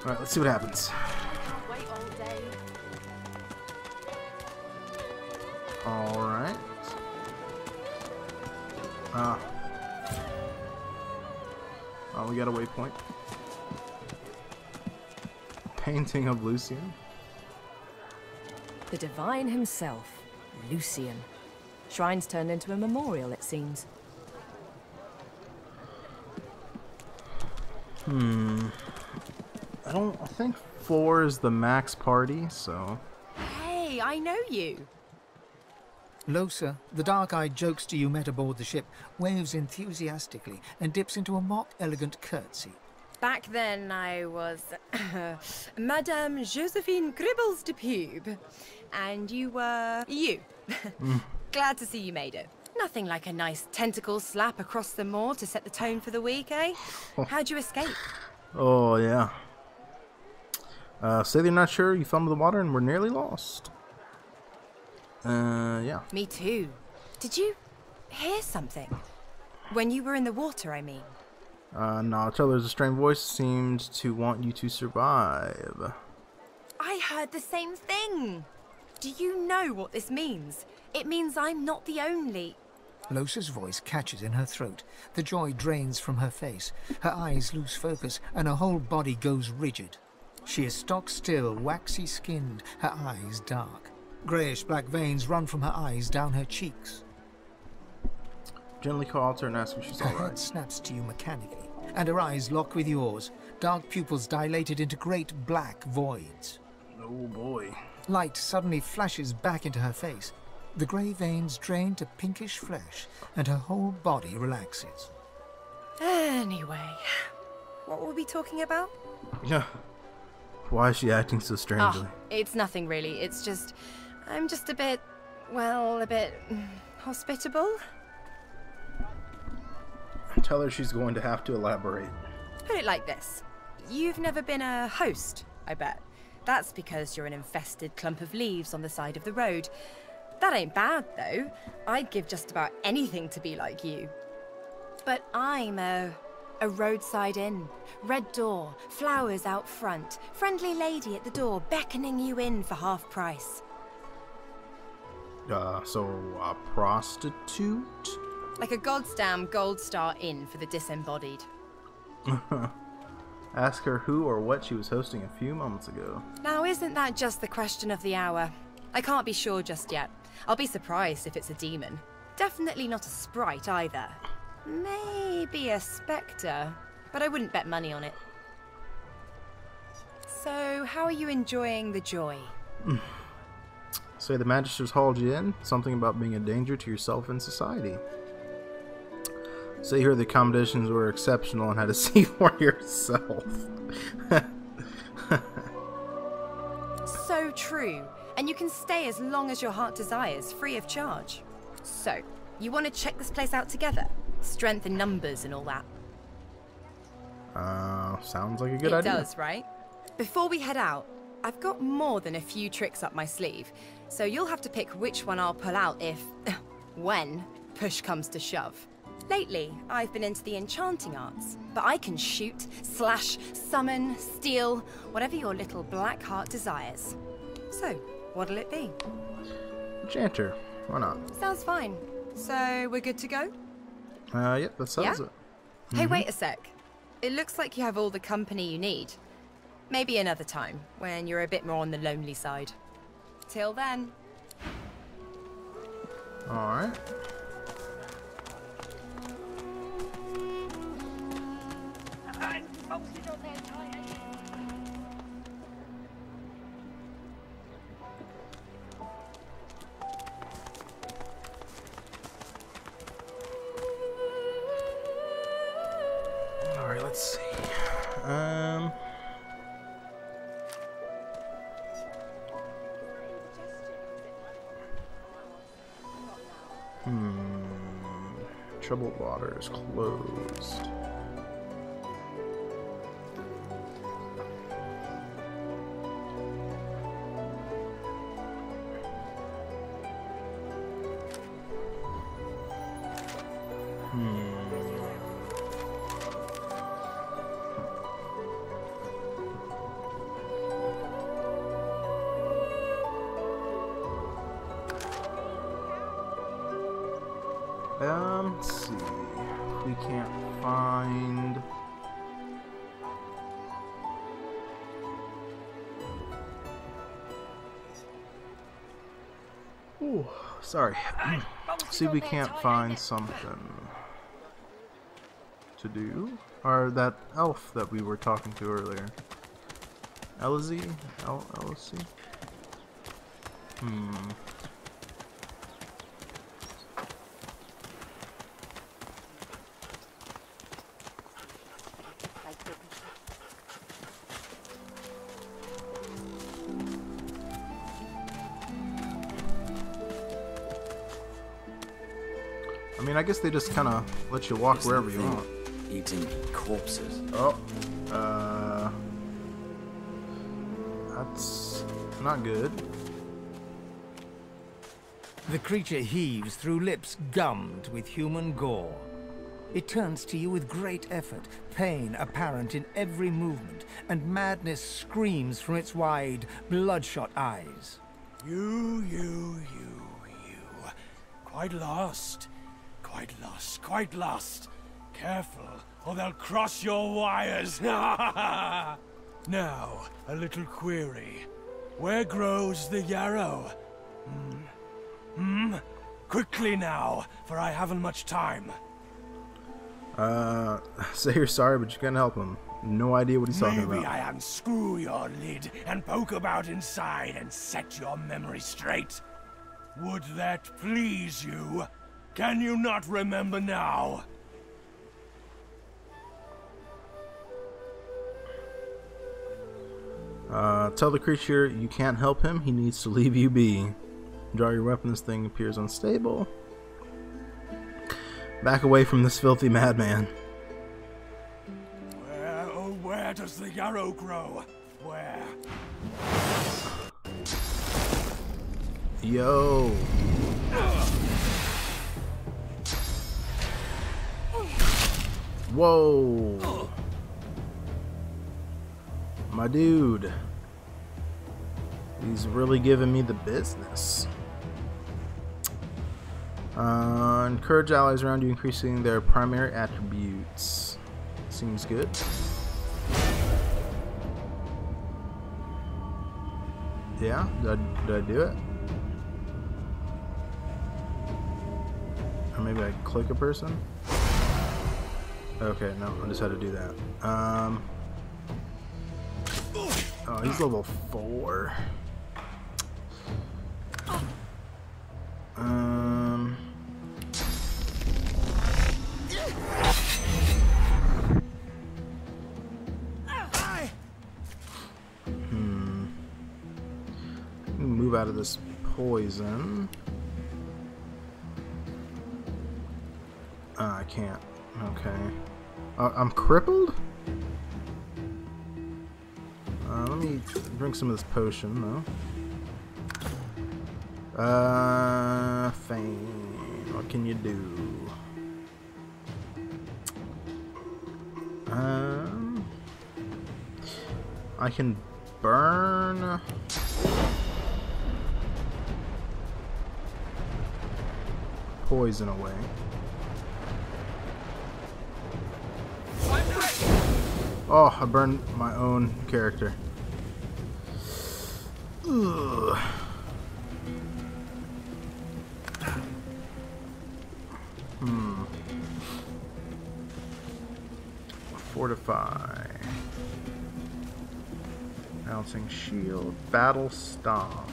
Alright, let's see what happens. Alright. Oh, we got a waypoint. Painting of Lucian. The divine himself, Lucian. Shrine's turned into a memorial, it seems. I think 4 is the max party, so... Hey, I know you. Losa, the dark-eyed jokester you met aboard the ship, waves enthusiastically and dips into a mock elegant curtsy. Back then I was Madame Josephine Gribbles de Pube. And you were... you. Glad to see you made it. Nothing like a nice tentacle slap across the moor to set the tone for the week, eh? How'd you escape? Oh, yeah. Say they're not sure, you fell into the water and were nearly lost. Yeah. Me too. Did you hear something? When you were in the water, I mean. No, tell there's a strange voice seemed to want you to survive. I heard the same thing. Do you know what this means? It means I'm not the only... Losa's voice catches in her throat. The joy drains from her face. Her eyes lose focus, and her whole body goes rigid. She is stock-still, waxy-skinned, her eyes dark. Greyish-black veins run from her eyes down her cheeks. Gently call to her and ask if she's Her alright. head snaps to you mechanically, and her eyes lock with yours. Dark pupils dilated into great black voids. Oh boy. Light suddenly flashes back into her face. The grey veins drain to pinkish flesh, and her whole body relaxes. Anyway, what were we talking about? Yeah. Why is she acting so strangely? Oh, it's nothing really. It's just... I'm just a bit... well, a bit... hospitable? Tell her she's going to have to elaborate. Put it like this. You've never been a host, I bet. That's because you're an infested clump of leaves on the side of the road. That ain't bad, though. I'd give just about anything to be like you. But I'm a roadside inn. Red door, flowers out front, friendly lady at the door beckoning you in for half price. So a prostitute? Like a goddamn gold star inn for the disembodied. Ask her who or what she was hosting a few moments ago. Now, isn't that just the question of the hour? I can't be sure just yet. I'll be surprised if it's a demon. Definitely not a sprite either. Maybe a spectre, but I wouldn't bet money on it. So, how are you enjoying the joy? Say the Magisters hauled you in. Something about being a danger to yourself and society. Say here the accommodations were exceptional and had to see for yourself. So true. And you can stay as long as your heart desires, free of charge. So, you want to check this place out together? Strength in numbers and all that. Sounds like a good idea. It does, right? Before we head out, I've got more than a few tricks up my sleeve, so you'll have to pick which one I'll pull out if... when push comes to shove. Lately, I've been into the enchanting arts, but I can shoot, slash, summon, steal, whatever your little black heart desires. So, what'll it be? Enchanter. Why not? Sounds fine. So, we're good to go? Yep, that sounds it. Hey, wait a sec. It looks like you have all the company you need. Maybe another time, when you're a bit more on the lonely side. Till then. Alright. Alright, let's see. Troubled water is closed. Let's see. We can't find... Ooh, sorry. See if we can't find something to do. Or that elf that we were talking to earlier. Elsie? Elsie? I mean, I guess they just kind of let you walk wherever you want. Eating corpses. Oh, that's not good. The creature heaves through lips gummed with human gore. It turns to you with great effort, pain apparent in every movement, and madness screams from its wide, bloodshot eyes. You. Quite lost. Quite lost. Careful, or they'll cross your wires. Now, a little query. Where grows the yarrow? Quickly now, for I haven't much time. Say you're sorry, but you can't help him. No idea what he's talking about. Maybe I unscrew your lid and poke about inside and set your memory straight. Would that please you? Can you not remember now? Tell the creature you can't help him. He needs to leave you be. Draw your weapon. This thing appears unstable. Back away from this filthy madman. Where does the yarrow grow? Where? Yo. Whoa. My dude. He's really giving me the business. Encourage allies around you, increasing their primary attributes. Seems good. Yeah, did I do it? Or maybe I click a person? Okay, no, I just had to do that. Oh, he's level 4. Move out of this poison. I can't. Okay. I'm crippled? Let me drink some of this potion, though. Fame. What can you do? I can burn. Poison away. Oh, I burned my own character. Ugh. Fortify. Bouncing shield. Battle stomp.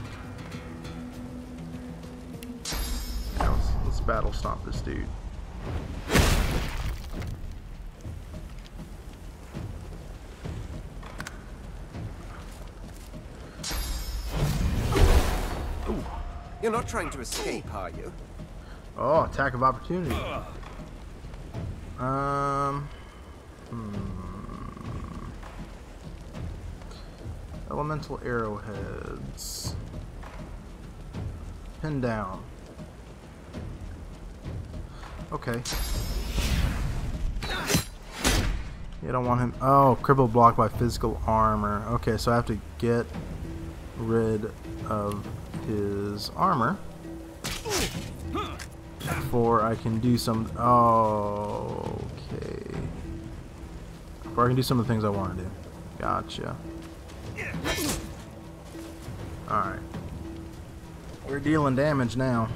Yeah, let's battle stomp this dude. Ooh. You're not trying to escape, are you? Oh, attack of opportunity. Elemental arrowheads. Pin down. Okay. You don't want him. Oh, crippled block by physical armor. Okay, so I have to get rid of his armor before I can do some. Oh, okay. Before I can do some of the things I want to do. Gotcha. Alright. We're dealing damage now.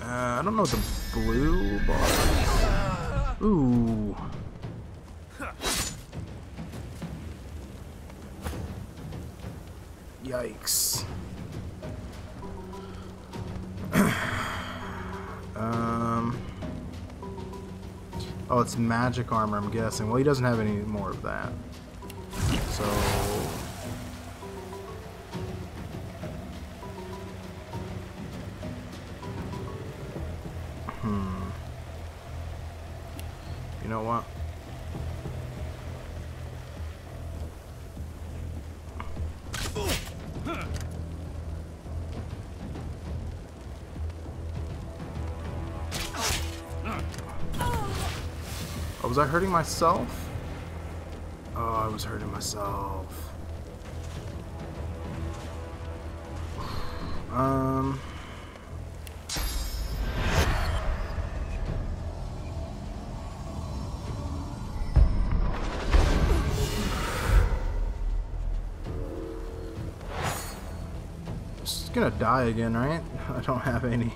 I don't know what the blue bar is. Ooh. Yikes. Oh, it's magic armor, I'm guessing. Well, he doesn't have any more of that. So... You know what? Oh, was I hurting myself? Oh, I was hurting myself. Just gonna die again, right? I don't have any.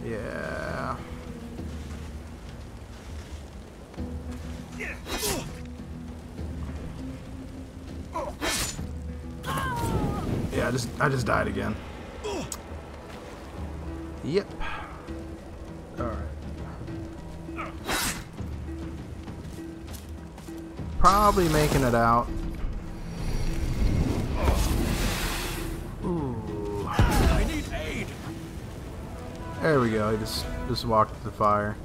Yeah. Yeah, I just died again. Yep. Alright. Probably making it out. Ooh. I need aid. There we go. He just walked to the fire.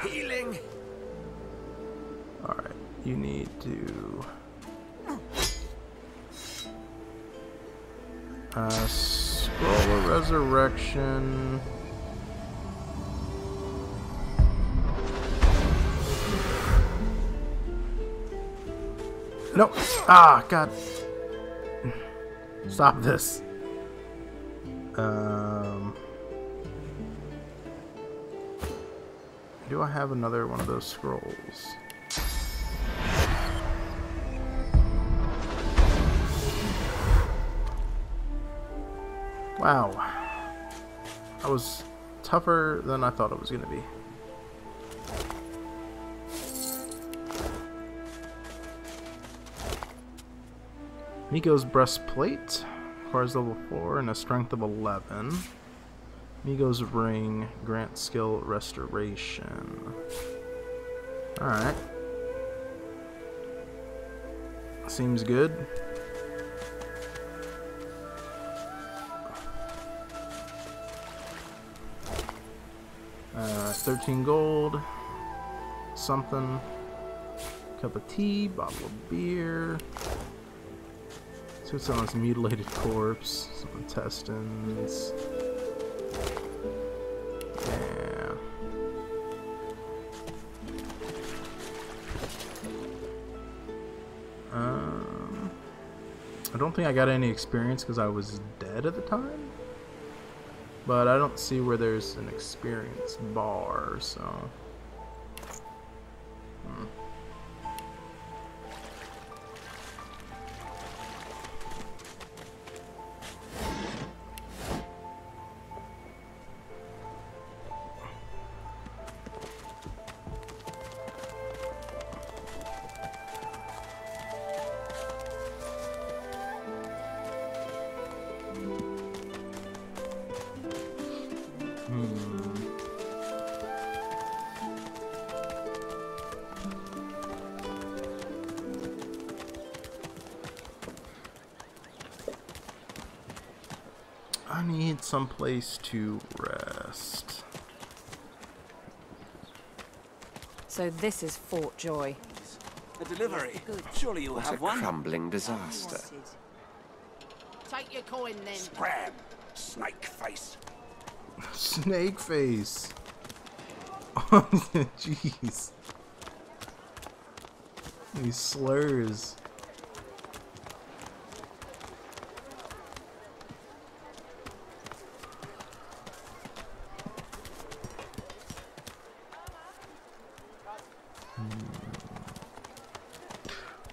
Healing. All right. You need to scroll of resurrection. No. Ah, God. Stop this. Do I have another one of those scrolls? Wow. That was tougher than I thought it was going to be. Miko's breastplate requires level 4 and a strength of 11. Migo's Ring, grant skill restoration. Alright. Seems good. 13 gold. Something. Cup of tea, bottle of beer. So it's on this mutilated corpse. Some intestines. Yeah. I don't think I got any experience because I was dead at the time. But I don't see where there's an experience bar, so... I need some place to rest. So this is Fort Joy. A delivery. Surely you'll have one. Crumbling disaster. Take your coin then. Scram, snake face. Snake face. Jeez. These slurs.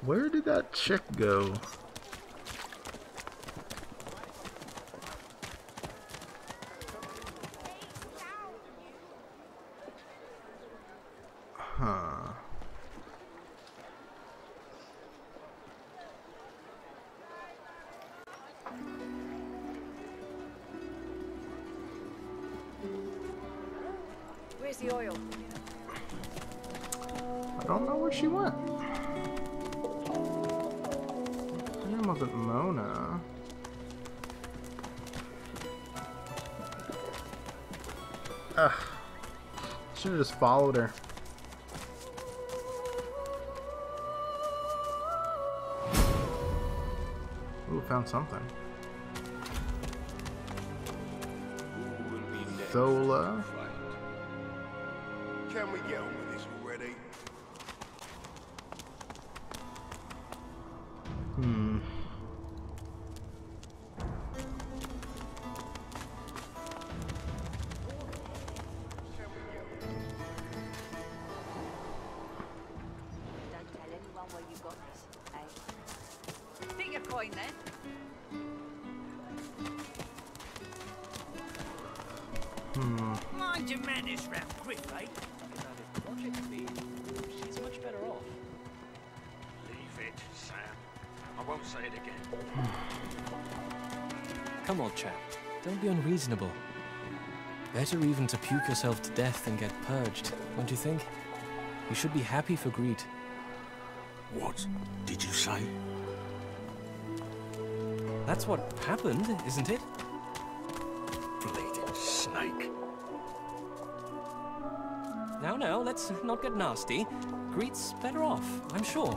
Where did that chick go? Huh. Where's the oil? I don't know where she went. Her name wasn't Mona. Ugh. Should have just followed her. Ooh, found something. Zola. Can we get on with this already? Don't tell anyone where you got this, eh? Stick your coin then. Mind your manners round Griff, eh? She's much better off. Leave it, Sam. I won't say it again. Come on, chap. Don't be unreasonable. Better even to puke yourself to death than get purged, don't you think? You should be happy for greed. What did you say? That's what happened, isn't it? Bleeding snake. Now, let's not get nasty. Greet's better off, I'm sure.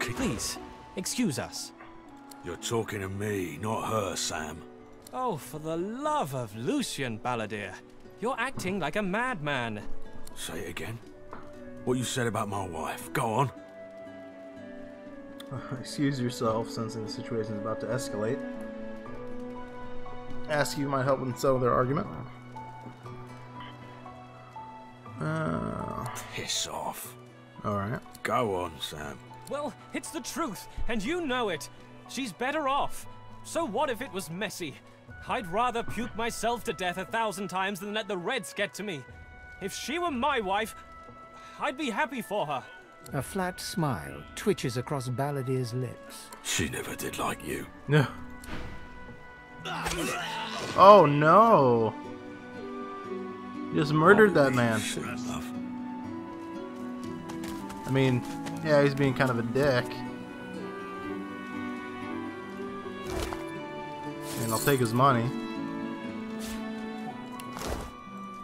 Please, excuse us. You're talking to me, not her, Sam. Oh, for the love of Lucian, Balladeer. You're acting like a madman. Say it again. What you said about my wife. Go on. Excuse yourself, sensing the situation is about to escalate. Ask if you might help them settle their argument. Piss off. Alright. Go on, Sam. Well, it's the truth, and you know it. She's better off. So what if it was messy? I'd rather puke myself to death 1,000 times than let the Reds get to me. If she were my wife, I'd be happy for her. A flat smile twitches across Balladeer's lips. She never did like you. No. Oh no! You just murdered that man. I mean, yeah, he's being kind of a dick. And I'll take his money.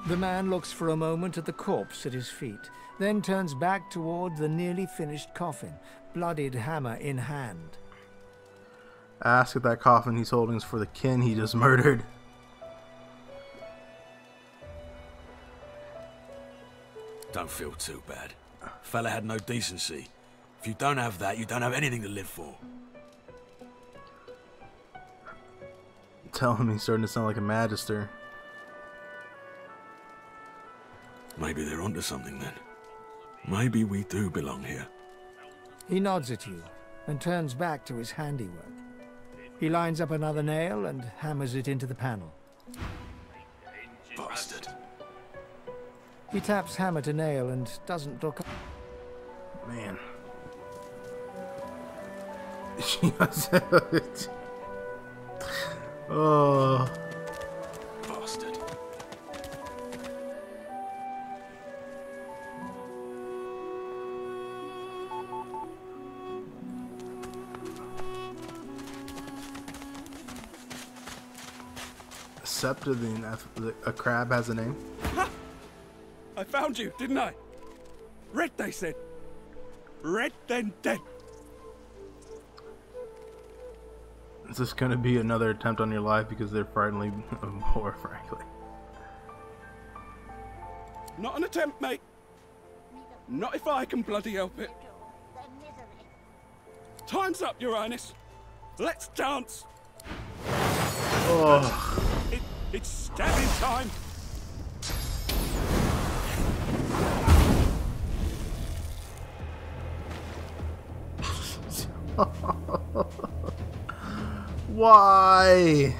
The man looks for a moment at the corpse at his feet, then turns back toward the nearly finished coffin, bloodied hammer in hand. Ask if that coffin he's holding is for the kin he just murdered. Don't feel too bad. Fella had no decency. If you don't have that, you don't have anything to live for. Tell him he's starting to sound like a magister. Maybe they're onto something then. Maybe we do belong here. He nods at you and turns back to his handiwork. He lines up another nail and hammers it into the panel. Bastard. He taps hammer to nail and doesn't look up. Man. Oh. Bastard. Scepter, a crab has a name. Ha! I found you, didn't I? Red, they said. Red, then dead. Is this going to be another attempt on your life because they're frighteningly more, frankly? Not an attempt, mate. Not if I can bloody help it. Time's up, Your Highness. Let's dance. Oh. It's stabbing time. Why?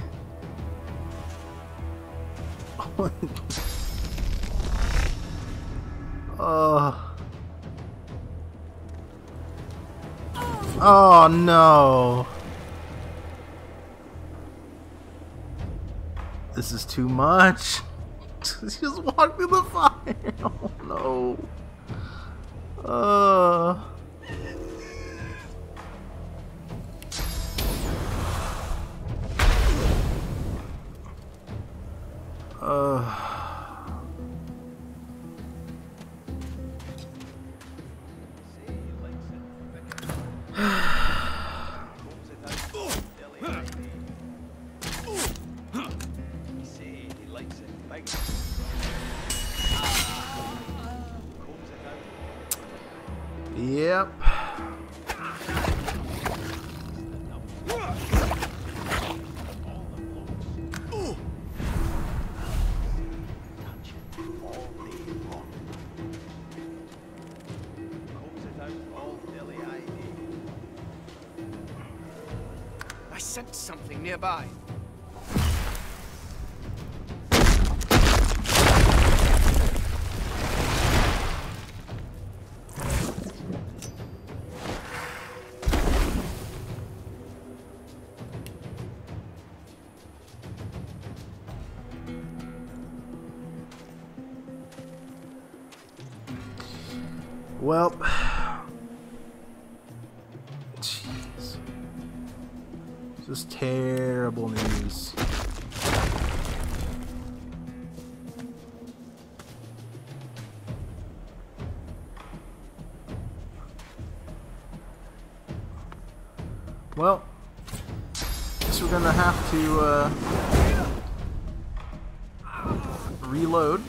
Oh no. This is too much. Just walk through the fire. Oh no. Yep. I sensed something nearby. Well, jeez, this is terrible news. Well, guess we're gonna have to reload.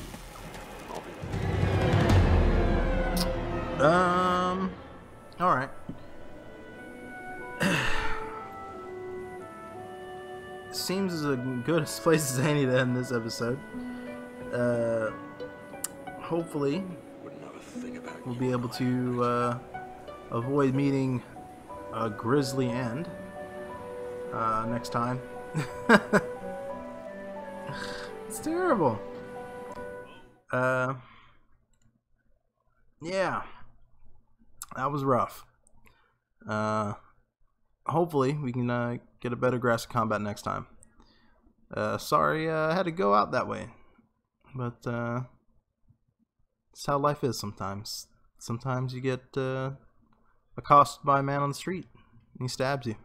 Alright. Seems as a good place as any to end this episode. Hopefully, we'll be able to avoid meeting a grisly end next time. It's terrible. Yeah. That was rough. Hopefully we can get a better grasp of combat next time. Sorry I had to go out that way. But, it's how life is sometimes. Sometimes you get, accosted by a man on the street, and he stabs you.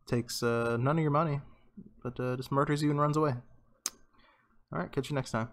Takes, none of your money, but, just murders you and runs away. Alright, catch you next time.